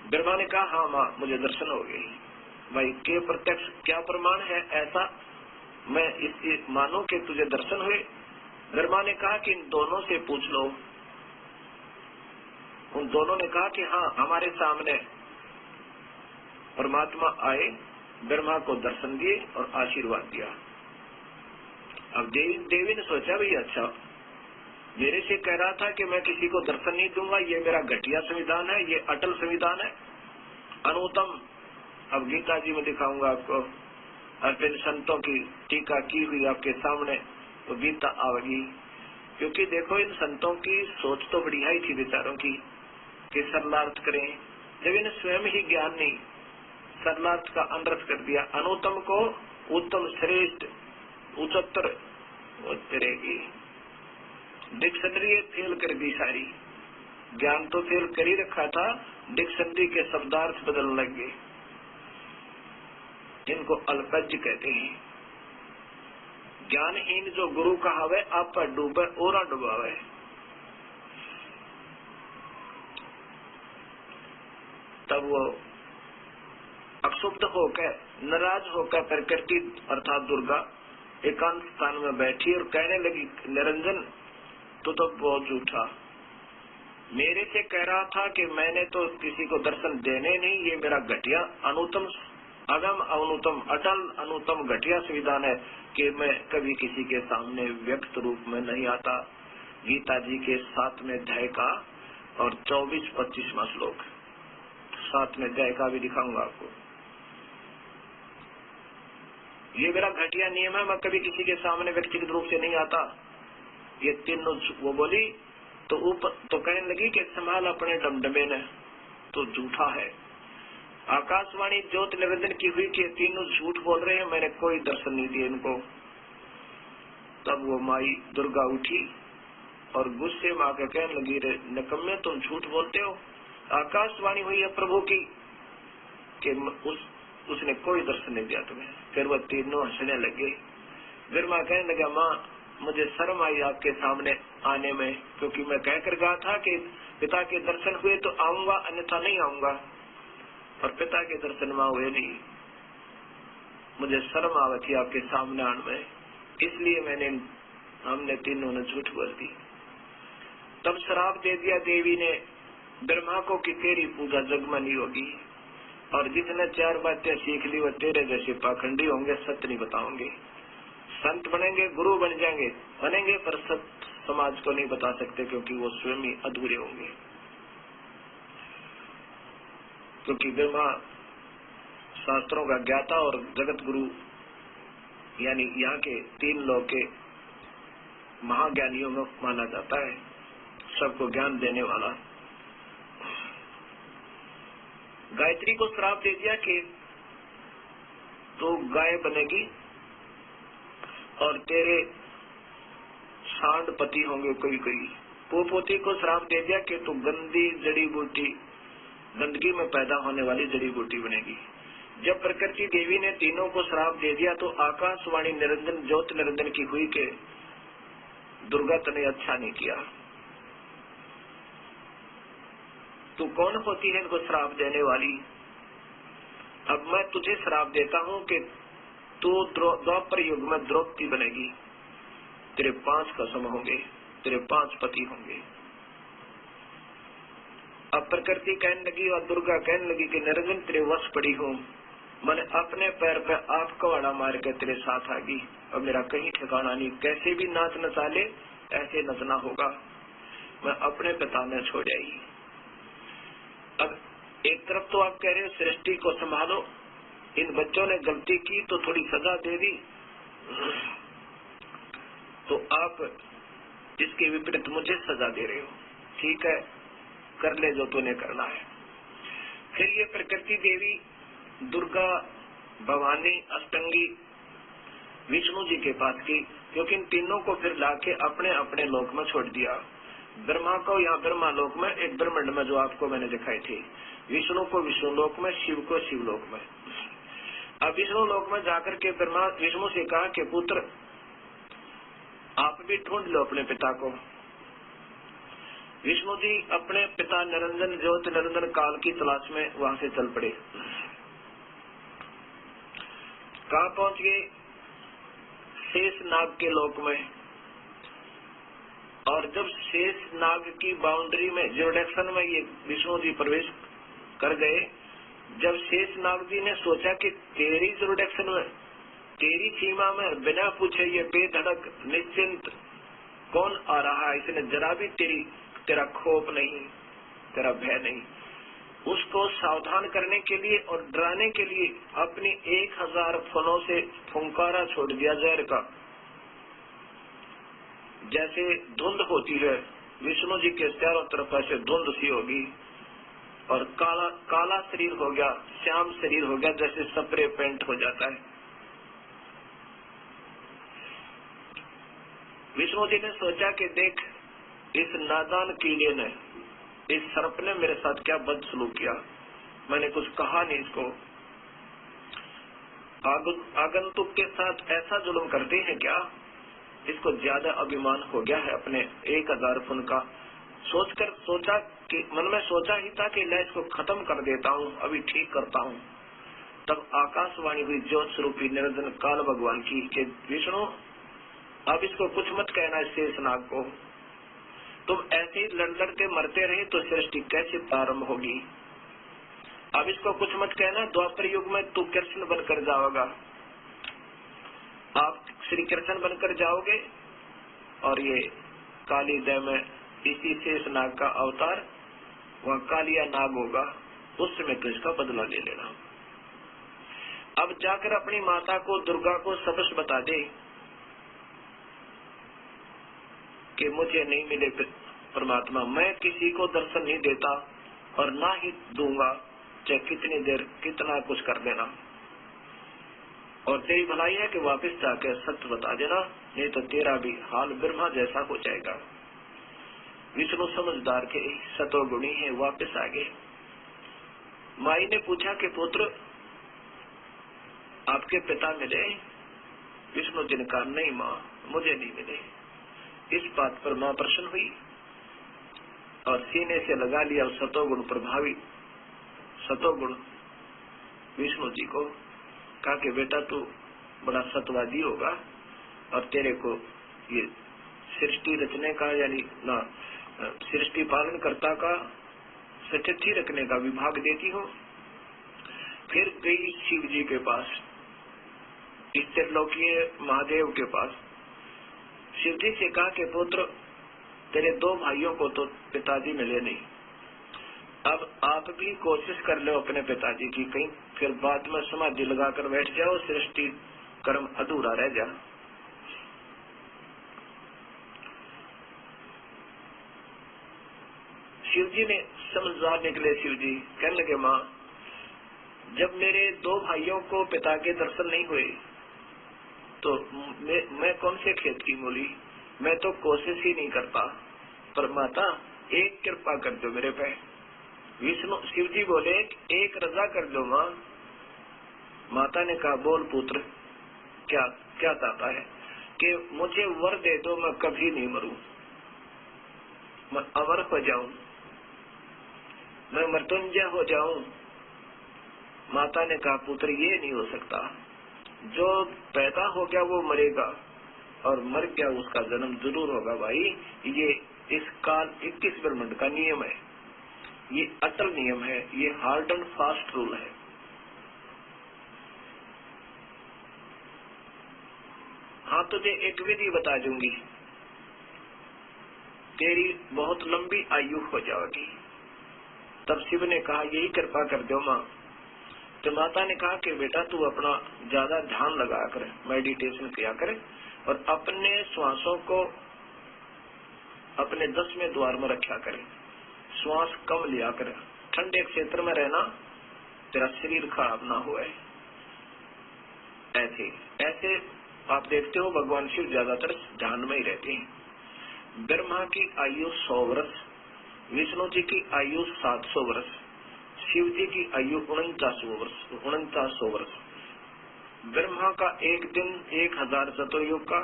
ब्रह्मा ने कहा हाँ माँ मुझे दर्शन हो गई। भाई के प्रत्यक्ष क्या प्रमाण है ऐसा मैं इससे मानूं कि तुझे दर्शन हुए। ब्रह्मा ने कहा कि इन दोनों से पूछ लो। उन दोनों ने कहा कि हाँ हमारे सामने परमात्मा आए, ब्रह्मा को दर्शन दिए और आशीर्वाद दिया। अब देवी ने सोचा भाई अच्छा, मेरे से कह रहा था कि मैं किसी को दर्शन नहीं दूंगा, ये मेरा घटिया संविधान है, ये अटल संविधान है, अनुत्तम। अब गीता जी में दिखाऊंगा आपको, अर्पित संतों की टीका की हुई आपके सामने, तो गीता आवेगी। क्योंकि देखो इन संतों की सोच तो बढ़िया ही थी विचारों की कि सरलार्थ करें, जब इन्हें स्वयं ही ज्ञान नहीं, सरलार्थ का अनर्थ कर दिया, अनुत्तम को उत्तम, श्रेष्ठ, उच्चतर करेगी। डिक्शनरी फेल कर दी सारी, ज्ञान तो फेल कर ही रखा था, डिक्शनरी के शब्दार्थ बदलने लग गए। इनको अल्पज्ञ कहते हैं। ज्ञानहीन जो गुरु कहावे आप पर डूबे और डुबावे। तब वो अक्षुब्ध होकर, नाराज होकर प्रकृति अर्थात दुर्गा एकांत स्थान में बैठी और कहने लगी निरंजन तू तो बहुत झूठा, मेरे से कह रहा था कि मैंने तो किसी को दर्शन देने नहीं, ये मेरा घटिया अनुतम अगम अनुतम अटल अनुतम घटिया संविधान है कि मैं कभी किसी के सामने व्यक्त रूप में नहीं आता। गीता जी के 7वें अध्याय का और 24-25वां श्लोक, 7वें अध्याय का भी दिखाऊंगा आपको। ये मेरा घटिया नियम है, मैं कभी किसी के सामने व्यक्तिगत रूप से नहीं आता। ये तीनों वो बोली तो ऊपर तो कहने लगी कि संभाल अपने डमडमे ने, तो झूठा है। आकाशवाणी ज्योत निवेदन की हुई कि तीनों झूठ बोल रहे हैं, मैंने कोई दर्शन नहीं दिया इनको। तब वो माई दुर्गा उठी और गुस्से में आकर कहने लगी, रे निकम्मे तुम झूठ बोलते हो। आकाशवाणी हुई है प्रभु की कि उसने कोई दर्शन नहीं दिया तुम्हें। फिर वो तीनों हंसने लगे। फिर माँ कहने लगा, माँ मुझे शर्म आई आपके सामने आने में, क्योंकि मैं कहकर गया था कि पिता के दर्शन हुए तो आऊंगा, अन्यथा नहीं आऊंगा, और पिता के दर्शन माँ हुए नहीं। मुझे शर्म आ रही थी आपके सामने आने में, इसलिए हमने तीनों ने झूठ बोल दी। तब श्राप दे दिया देवी ने ब्रह्मा को कि तेरी पूजा जग में नहीं होगी, और जिसने 4 बातें सीख ली वो तेरे जैसे पाखंडी होंगे, सत्य नहीं बताओगे। संत बनेंगे, गुरु बनेंगे पर सत्य समाज को नहीं बता सकते, क्योंकि वो स्वयं ही अधूरे होंगे। क्योंकि ब्रह्मा शास्त्रों का ज्ञाता और जगत गुरु यानी यहाँ के 3 लोक के महाज्ञानियों में माना जाता है, सबको ज्ञान देने वाला। गायत्री को श्राप दे दिया कि तो गाय बनेगी और तेरे सांड पति होंगे कोई। पोपोती को श्राप दे दिया कि तू गंदी जड़ी बूटी, गंदगी में पैदा होने वाली जड़ी बूटी बनेगी। जब प्रकृति देवी ने तीनों को श्राप दे दिया तो आकाशवाणी निरंजन ज्योत निरंजन की हुई के दुर्गा तने अच्छा नहीं किया। तू कौन होती है इनको श्राप देने वाली? अब मैं तुझे श्राप देता हूँ कि तू द्वापर युग में द्रौपदी बनेगी, तेरे 5 कसम होंगे, तेरे 5 पति होंगे। अब प्रकृति कहने लगी और दुर्गा कहने लगी कि निरंजन तेरे वश पड़ी हूँ, मैंने अपने पैर पे आप कवाड़ा मार के तेरे साथ आ गई, अब मेरा कहीं ठिकाना नहीं, कैसे भी नाच नचा ले ऐसे नचना होगा, मैं अपने पिता में छोड़ आई। अब एक तरफ तो आप कह रहे हो सृष्टि को संभालो, इन बच्चों ने गलती की तो थोड़ी सजा दे दी, तो आप इसके विपरीत मुझे सजा दे रहे हो। ठीक है, कर ले जो तूने करना है। फिर ये प्रकृति देवी दुर्गा, भवानी, अष्टंगी विष्णु जी के पास की, क्योंकि इन तीनों को फिर लाके अपने अपने लोक में छोड़ दिया। ब्रह्मा को यहाँ ब्रह्मा लोक में, एक ब्रह्मांड में जो आपको मैंने दिखाई थी, विष्णु को विष्णु लोक में, शिव को शिव लोक में। अब विष्णु लोक में जाकर के ब्रह्मा विष्णु से कहा कि पुत्र आप भी ढूंढ लो अपने पिता को। विष्णु जी अपने पिता निरंजन ज्योत निरंजन काल की तलाश में वहां से चल पड़े। कहाँ पहुंच गए? शेष नाग के लोक में। और जब शेष नाग की बाउंड्री में ज्यूरिडिक्शन में ये विष्णु जी प्रवेश कर गए, जब शेष नाग जी ने सोचा कि तेरी ज्यूरिडिक्शन में, तेरी सीमा में बिना पूछे ये बेधड़क निश्चिंत कौन आ रहा है, इसने जरा भी तेरा खौफ नहीं, तेरा भय नहीं, उसको सावधान करने के लिए और डराने के लिए अपनी 1000 फनों से फुंकारा छोड़ दिया जहर का। जैसे धुंध होती है, विष्णु जी के चारों तरफ ऐसे धुंध सी होगी और काला शरीर हो गया, श्याम शरीर हो गया, जैसे स्प्रे पेंट हो जाता है। विष्णु जी ने सोचा कि देख, इस नादान कीड़े ने, इस सर्प ने मेरे साथ क्या बदसलूक किया, मैंने कुछ कहा नहीं इसको। आगंतुक के साथ ऐसा जुल्म करते हैं क्या? इसको ज्यादा अभिमान हो गया है अपने 1000 फुन का। सोचा कि मन में सोचा ही था कि मैं इसको खत्म कर देता हूँ, अभी ठीक करता हूँ। तब आकाशवाणी हुई ज्योत स्वरूपी निरंजन काल भगवान की कि विष्णु अब इसको कुछ मत कहना शेष नाग को। तुम ऐसे ही लड़ लड़ के मरते रहे तो सृष्टि कैसे प्रारंभ होगी? अब इसको कुछ मत कहना, द्वापर युग में तू कृष्ण बनकर जाओगा, आप श्री कृष्ण बनकर जाओगे और ये काली दह में इसी शेष नाग का अवतार वहाँ कालिया नाग होगा, उस समय तो इसका बदला ले लेना। अब जाकर अपनी माता को, दुर्गा को सबस बता दे कि मुझे नहीं मिले परमात्मा, मैं किसी को दर्शन नहीं देता और ना ही दूंगा, चाहे कितनी देर कितना कुछ कर देना, और तेरी भलाई है कि वापस जाकर सत्य बता देना, नहीं तो तेरा भी हाल ब्रह्मा जैसा हो जाएगा। विष्णु समझदार के सतोगुणी है, वापस आ गए। माई ने पूछा कि पुत्र आपके पिता मिले? विष्णु जी ने कहा नहीं माँ, मुझे नहीं मिले। इस बात पर माँ प्रसन्न हुई और सीने से लगा लिया सतोगुण प्रभावी सतोगुण विष्णु जी को, कहा कि बेटा तू बड़ा सतवादी होगा और तेरे को ये सृष्टि रचने का यानी ना सृष्टि पालन कर्ता का सचिथी रखने का विभाग देती हो। फिर गई शिव जी के पास, इस त्रिलोकीय महादेव के पास। शिव जी से कहा कि पुत्र तेरे दो भाइयों को तो पिताजी मिले नहीं, अब आप भी कोशिश कर लो अपने पिताजी की, कहीं फिर बाद में समाधि लगाकर बैठ जाओ, सृष्टि कर्म अधूरा रह जा। शिव जी ने समझदार निकले। शिव जी कहने लगे माँ, जब मेरे दो भाइयों को पिता के दर्शन नहीं हुए तो मैं कौन से खेत की मूली, मैं तो कोशिश ही नहीं करता, पर माता एक कृपा कर दो मेरे पे। विष्णु शिव जी बोले एक रजा कर दो माँ। माता ने कहा बोल पुत्र, क्या क्या चाहता है? कि मुझे वर दे दो, मैं कभी नहीं मरूं, मैं अमर हो जाऊं, मैं मृत्युंजय हो जाऊं। माता ने कहा पुत्र ये नहीं हो सकता, जो पैदा हो गया वो मरेगा और मर गया उसका जन्म जरूर होगा भाई, ये इस काल 21 ब्रह्मांड का नियम है, ये अटल नियम है, ये हार्ड एंड फास्ट रूल है। हाँ तुझे एक विधि बता दूंगी, तेरी बहुत लंबी आयु हो जाएगी। तब शिव ने कहा यही कृपा कर दो माँ। तो माता ने कहा कि बेटा तू अपना ज्यादा ध्यान लगा कर मेडिटेशन किया करे और अपने श्वासों को अपने 10वें द्वार में रखा करे, श्वास कम लिया कर, ठंडे क्षेत्र में रहना, तेरा शरीर खराब ना हुए। ऐसे ऐसे आप देखते हो भगवान शिव ज्यादातर ध्यान में ही रहते हैं। ब्रह्मा की आयु 100 वर्ष, विष्णु जी की आयु 700 वर्ष, शिव जी की आयु 4900 वर्ष। ब्रह्मा का एक दिन 1000 चतुर्युग का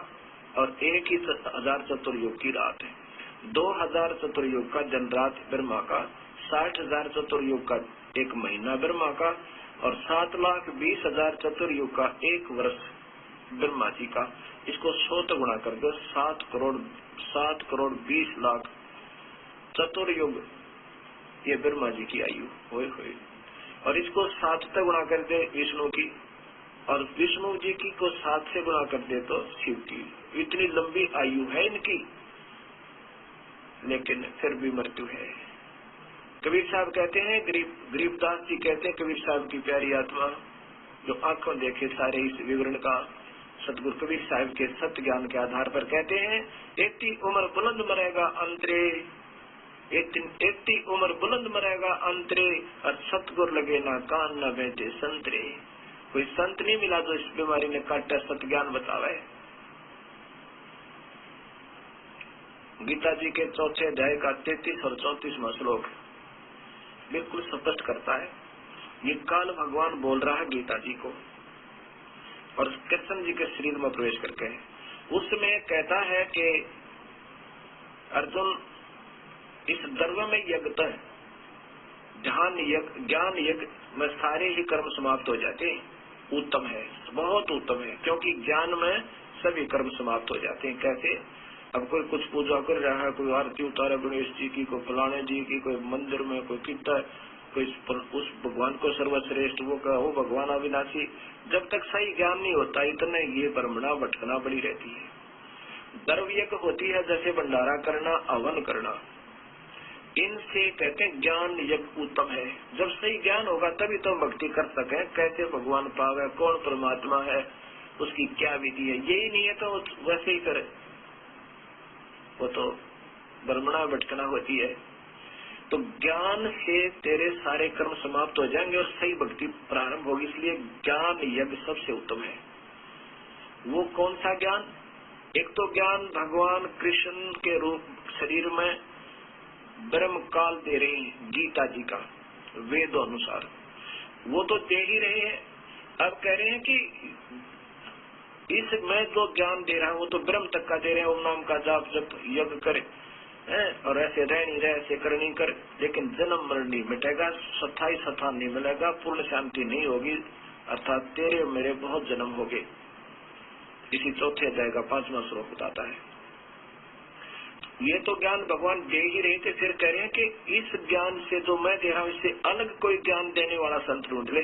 और 1000 चतुर्युग की रात है। 2000 चतुर्युग का दिन रात ब्रह्मा का, 60,000 चतुर्युग का एक महीना ब्रह्मा का और 7,20,000 चतुर्युग का एक वर्ष ब्रह्मा जी का। इसको 100 गुणा कर दो, 7 करोड़ 20 लाख चतुर्युग ये ब्रह्मा जी की आयु होए। और इसको 7 से गुणा कर दे विष्णु की, और विष्णु जी की को 7 से गुणा कर दे तो शिव की। इतनी लंबी आयु है इनकी, लेकिन फिर भी मृत्यु है। कबीर साहब कहते हैं, गरीबदास जी कहते हैं, कबीर साहब की प्यारी आत्मा जो आंखों देखे सारे इस विवरण का सतगुरु कबीर साहब के सत्य ज्ञान के आधार पर कहते हैं, इतनी उम्र बुलंद मरेगा अंतरे, इतनी उम्र बुलंद मरेगा अंतरे, और सतगुर लगे ना कान न बैठे संतरे। कोई संत नहीं मिला जो इस बीमारी ने काटा सत्य ज्ञान बतावे। गीता जी के 4 अध्याय का 33 और 34वां श्लोक बिल्कुल स्पष्ट करता है। ये काल भगवान बोल रहा है गीता जी को और कृष्ण जी के शरीर में प्रवेश करके। उसमें कहता है कि अर्जुन इस द्रव्य में यज्ञ ध्यान यज्ञ ज्ञान यज्ञ में सारे ही कर्म समाप्त हो जाते हैं, उत्तम है, बहुत उत्तम है, क्योंकि ज्ञान में सभी कर्म समाप्त हो जाते हैं। कैसे? अब कोई कुछ पूजा कर रहा है, कोई आरती उतारे गणेश जी की, कोई फलाने जी की, कोई मंदिर में, कोई कितना, कोई उस भगवान को सर्वश्रेष्ठ वो कहा, वो भगवान अविनाशी। जब तक सही ज्ञान नहीं होता इतने ये भ्रमणा भटकना पड़ी रहती है। द्रव्य यज्ञ होती है जैसे भंडारा करना, हवन करना, इनसे कहते हैं ज्ञान यज्ञ उत्तम है। जब सही ज्ञान होगा तभी तो भक्ति कर सके, कैसे भगवान पावे, कौन परमात्मा है, उसकी क्या विधि है। यही नहीं है तो वैसे ही करे, वो तो भ्रमणा भटकना होती है। तो ज्ञान से तेरे सारे कर्म समाप्त हो जाएंगे और सही भक्ति प्रारंभ होगी। इसलिए ज्ञान यज्ञ सबसे उत्तम है। वो कौन सा ज्ञान? एक तो ज्ञान भगवान कृष्ण के रूप शरीर में ब्रह्म काल दे रहे हैं, गीता जी का वेदों अनुसार वो तो दे ही रहे हैं। अब कह रहे हैं कि इस मैं जो ज्ञान दे रहा हूँ वो तो ब्रह्म तक का दे रहे हैं, ओम नाम का जाप जब यज्ञ करे और ऐसे रहनी रहे, ऐसे करनी कर, लेकिन जन्म मरण नहीं मिटेगा, स्थाई स्थान नहीं मिलेगा, पूर्ण शांति नहीं होगी, अर्थात तेरे मेरे बहुत जन्म हो गए। इसी चौथे अध्याय का 5वां श्लोक बताता है। ये तो ज्ञान भगवान दे ही रहे थे, फिर कह रहे हैं कि इस ज्ञान से जो मैं दे रहा हूँ इससे अलग कोई ज्ञान देने वाला संत ढूंढ ले।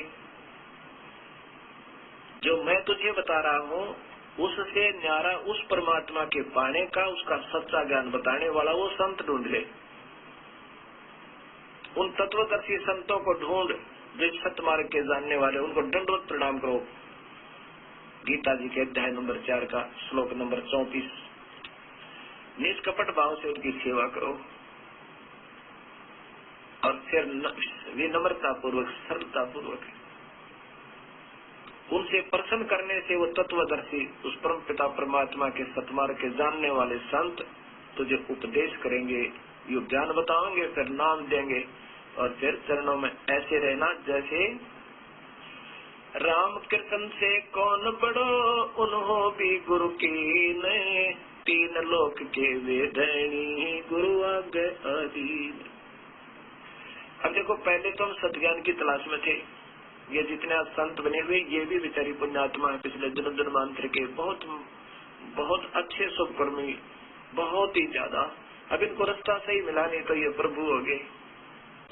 जो मैं तुझे बता रहा हूँ उससे न्यारा उस परमात्मा के पाने का, उसका सच्चा ज्ञान बताने वाला वो संत ढूंढ ले। उन तत्वदर्शी संतों को ढूंढ जो सत्य मार्ग के जानने वाले, उनको दंडवत प्रणाम करो। गीता जी के अध्याय नंबर 4 का श्लोक नंबर 34। निष्कपट भाव से उनकी सेवा करो और फिर विनम्रता पूर्वक, सरलता पूर्वक उनसे प्रसन्न करने से वो तत्वदर्शी, उस परम पिता परमात्मा के सतमार्ग के जानने वाले संत तुझे उपदेश करेंगे, ये ज्ञान बताओगे, फिर नाम देंगे और फिर चरणों में ऐसे रहना जैसे राम कृष्ण से कौन बड़ो उन्हों भी गुरु की ने, तीन लोक के वेदनी गुरु आगे अधीन। अब देखो पहले तो हम सत्ज्ञान की तलाश में थे, ये जितने आज संत बने हुए ये भी बेचारी पुण्यात्मा है, पिछले जन्म जन्मांतर के बहुत बहुत अच्छे शुभकर्मी, बहुत ही ज्यादा। अब इनको रास्ता सही मिला नहीं तो ये प्रभु हो गए।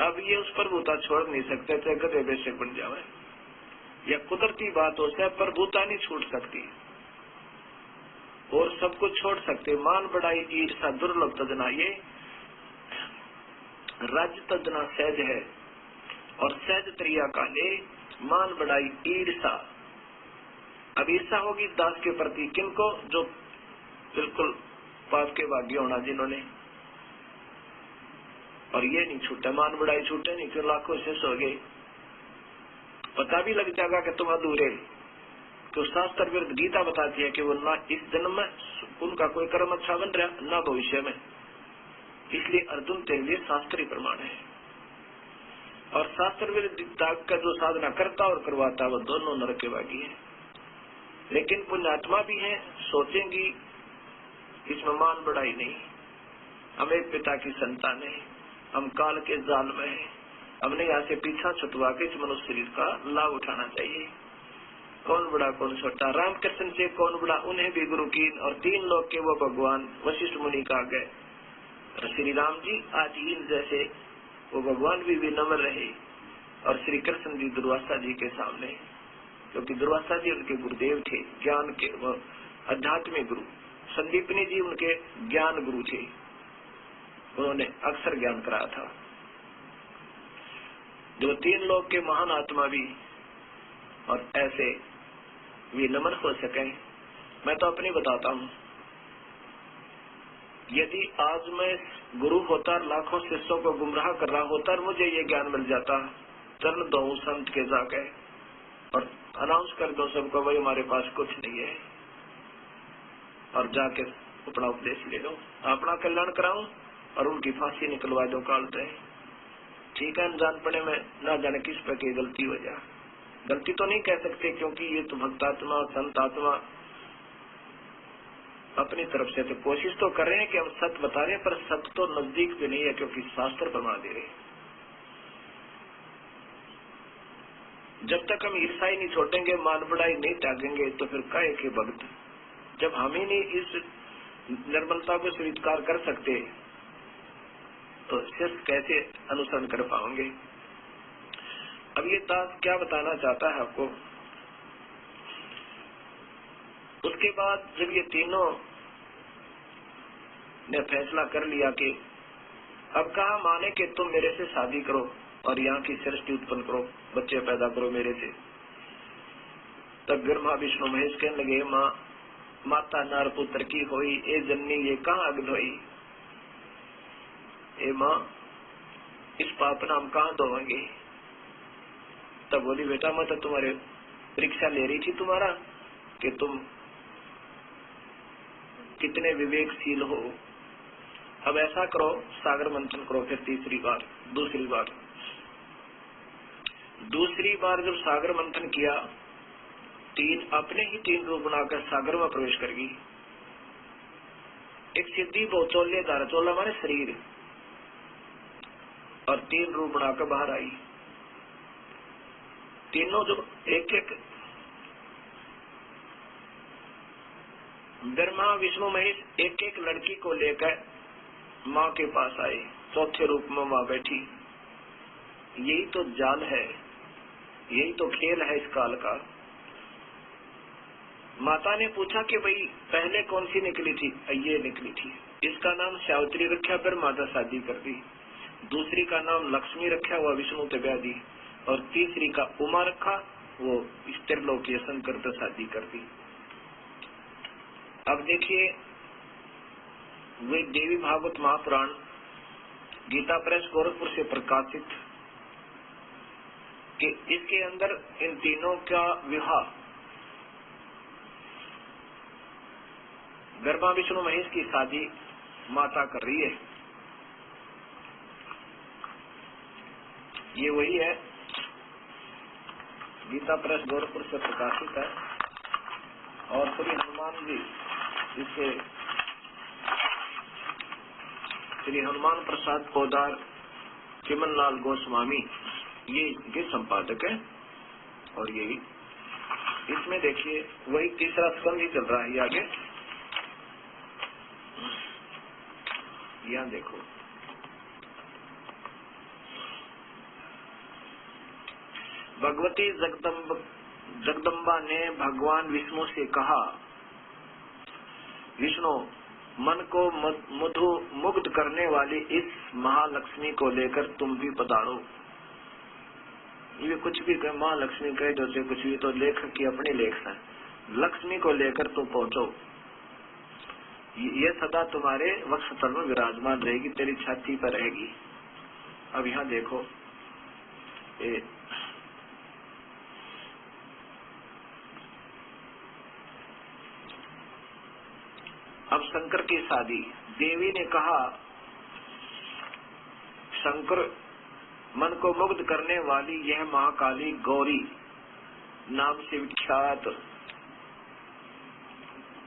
अब ये उस प्रभुता छोड़ नहीं सकते, चाहे गधे बेशक बन जावे, या कुदरती बात हो चाहे प्रभुता नहीं छूट सकती और सब कुछ छोड़ सकते। मान बढ़ाई ईर्षा दुर्लभ तजना, ये राज्य तजना सहज है और सहज त्रिया काले मान बढ़ाई ईर्षा। अब ईर्षा होगी दास के प्रति, किनको? जो बिल्कुल पाप के भाग्य होना जिन्होंने, और ये नहीं छूटा, मान बढ़ाई छूटे नहीं, फिर लाखों शेष हो गए। पता भी लग जाएगा कि तुम अधूरे, तो शास्त्र विरुद्ध गीता बताती है कि वो ना इस जन्म में उनका कोई कर्म अच्छा बन रहा, ना भविष्य में। इसलिए अर्जुन तेरे लिए शास्त्रीय प्रमाण है। और शास्त्र विरुद्ध त्याग का जो साधना करता और करवाता वो दोनों नरक के भागी है। लेकिन पुण्यात्मा भी है, सोचेंगी इसमें मान बढ़ाई नहीं, हम एक पिता की संतान है, हम काल के जाल में है, हमने यहाँ से पीछा छुटवा के इस मनुष्य शरीर का लाभ उठाना चाहिए। कौन बड़ा कौन छोटा, रामकृष्ण से कौन बड़ा, उन्हें भी गुरु की, और तीन लोग के वो भगवान वशिष्ठ मुनि का गए। श्री राम जी आधीन जैसे वो भगवान भी विनम्र रहे, और श्री कृष्ण जी दुर्वासा जी के सामने, क्योंकि दुर्वासा जी उनके गुरुदेव थे, ज्ञान के आध्यात्मिक गुरु। संदीपनी जी उनके ज्ञान गुरु थे, उन्होंने अक्सर ज्ञान कराया था। जो तीन लोग के महान आत्मा भी और ऐसे विनम्र हो सके। मैं तो अपनी बताता हूँ, यदि आज मैं गुरु होता, लाखों शिष्यों को गुमराह कर रहा होता और मुझे ये ज्ञान मिल जाता, चरण दो संत के जाके और अनाउंस कर दो सबको, भाई हमारे पास कुछ नहीं है, और जाके अपना उपदेश ले लो, अपना कल्याण कराऊं और उनकी फांसी निकलवा दो काल पे। ठीक है, अनजान पड़े में ना जाने किस पे की गलती हो जाए। गलती तो नहीं कह सकते, क्योंकि ये तो भक्तात्मा संत आत्मा अपनी तरफ से तो कोशिश तो कर रहे हैं कि हम सत्य बता रहे हैं, पर सत्य तो नजदीक भी नहीं है, क्योंकि शास्त्र प्रमाण दे रहे हैं। जब तक हम ईर्षाई नहीं छोड़ेंगे, मान बढ़ाई नहीं त्यागेंगे, तो फिर काहे के भक्त। जब हम ही नहीं इस निर्मलता को स्वीकार कर सकते तो शिष्य कैसे अनुसरण कर पाओगे। अब ये दास क्या बताना चाहता है आपको। उसके बाद जब ये तीनों ने फैसला कर लिया कि अब कहा माने कि तुम मेरे से शादी करो और यहाँ की सृष्टि उत्पन्न करो, बच्चे पैदा करो मेरे से, तब ब्रह्मा विष्णु महेश कहने लगे माँ माता नार पुत्र की होई, ए जननी ये कहाँ अग्न होई। ए माँ इस पाप नाम कहाँ धोएंगे। तब बोली बेटा मैं तो तुम्हारे परीक्षा ले रही थी तुम्हारा कि तुम कितने विवेकशील हो। अब ऐसा करो सागर मंथन करो। फिर दूसरी बार जब सागर मंथन किया, अपने ही तीन रूप बनाकर सागर में प्रवेश कर गई। एक सिद्धि बहुचौल्य धारा, चौला माने शरीर, और तीन रूप बनाकर बाहर आई। तीनों जो एक एक ब्रह्मा विष्णु महेश एक एक लड़की को लेकर माँ के पास आए। चौथे रूप में माँ बैठी। यही तो जाल है, यही तो खेल है इस काल का। माता ने पूछा कि भाई पहले कौन सी निकली थी। ये निकली थी, इसका नाम सावित्री रखा, फिर माता शादी कर दी। दूसरी का नाम लक्ष्मी रखा, वह विष्णु से ब्याह दी। और तीसरी का उमा रखा, वो स्त्रीलोकीय शंकर से शादी कर दी। अब देखिए वे देवी भागवत महापुराण गीता प्रेस गोरखपुर से प्रकाशित कि इसके अंदर इन तीनों का विवाह ब्रह्मा विष्णु महेश की शादी माता कर रही है। ये वही है, गीता प्रेस गोरखपुर से प्रकाशित है। और श्री हनुमान जी, इसके श्री हनुमान प्रसाद पोदार चिमन लाल गोस्वामी ये इनके संपादक है। और यही इसमें देखिए वही तीसरा स्कंद ही चल रहा है। आगे यहाँ देखो, भगवती जगदम्बा ने भगवान विष्णु से कहा, विष्णु मन को मुग्ध करने वाली इस महालक्ष्मी को लेकर तुम भी पधारो। ये कुछ भी कहे, महालक्ष्मी कहे जैसे कुछ भी, तो लेखक की अपनी लेख है। लक्ष्मी को लेकर तुम पहुंचो, ये सदा तुम्हारे वक्षस्थल में विराजमान रहेगी, तेरी छाती पर रहेगी। अब यहाँ देखो अब शंकर की शादी। देवी ने कहा, शंकर मन को मुग्ध करने वाली यह महाकाली गौरी नाम से विख्यात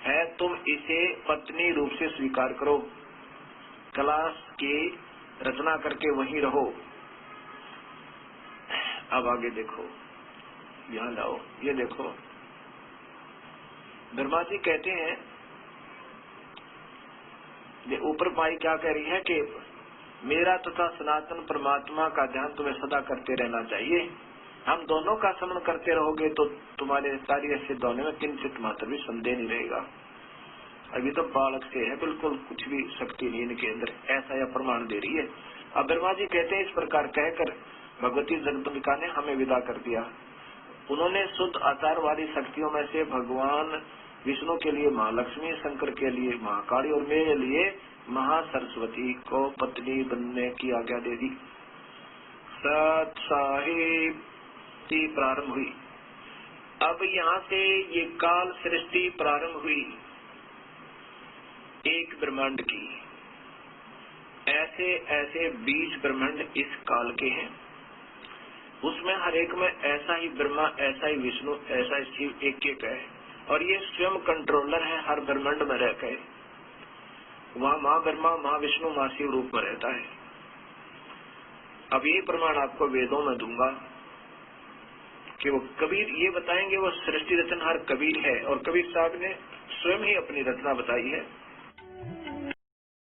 है, तुम इसे पत्नी रूप से स्वीकार करो, कैलाश की रचना करके वहीं रहो। अब आगे देखो, यहाँ लाओ, ये देखो ब्रह्मा जी कहते हैं, ये ऊपर पाई क्या कह रही है कि मेरा तथा सनातन परमात्मा का ध्यान तुम्हें सदा करते रहना चाहिए। हम दोनों का स्मरण करते रहोगे तो तुम्हारे कार्य सिद्ध होने में किंचित मात्र भी संदेह नहीं रहेगा। अभी तो बालक से है, बिल्कुल कुछ भी शक्ति नहीं इनके अंदर, ऐसा यह प्रमाण दे रही है। अब ब्रह्मा जी कहते हैं, इस प्रकार कहकर भगवती जगदम्बिका ने हमें विदा कर दिया। उन्होंने शुद्ध आचार वाली शक्तियों में से भगवान विष्णु के लिए महालक्ष्मी, शंकर के लिए महाकाली और मेरे लिए महासरस्वती को पत्नी बनने की आज्ञा दे दी। सत साहिब की प्रारंभ हुई। अब यहाँ से ये काल सृष्टि प्रारंभ हुई एक ब्रह्मांड की। ऐसे ऐसे 20 ब्रह्मांड इस काल के हैं, उसमें हर एक में ऐसा ही ब्रह्मा, ऐसा ही विष्णु, ऐसा ही शिव एक एक है। और ये स्वयं कंट्रोलर है, हर ब्रह्मांड में रहकर वहाँ माँ ब्रह्मा, माँ विष्णु, माँ शिव रूप में रहता है। अब ये प्रमाण आपको वेदों में दूंगा कि वो कबीर ये बताएंगे, वो सृष्टि रचनहार कबीर है और कबीर साहब ने स्वयं ही अपनी रचना बताई है।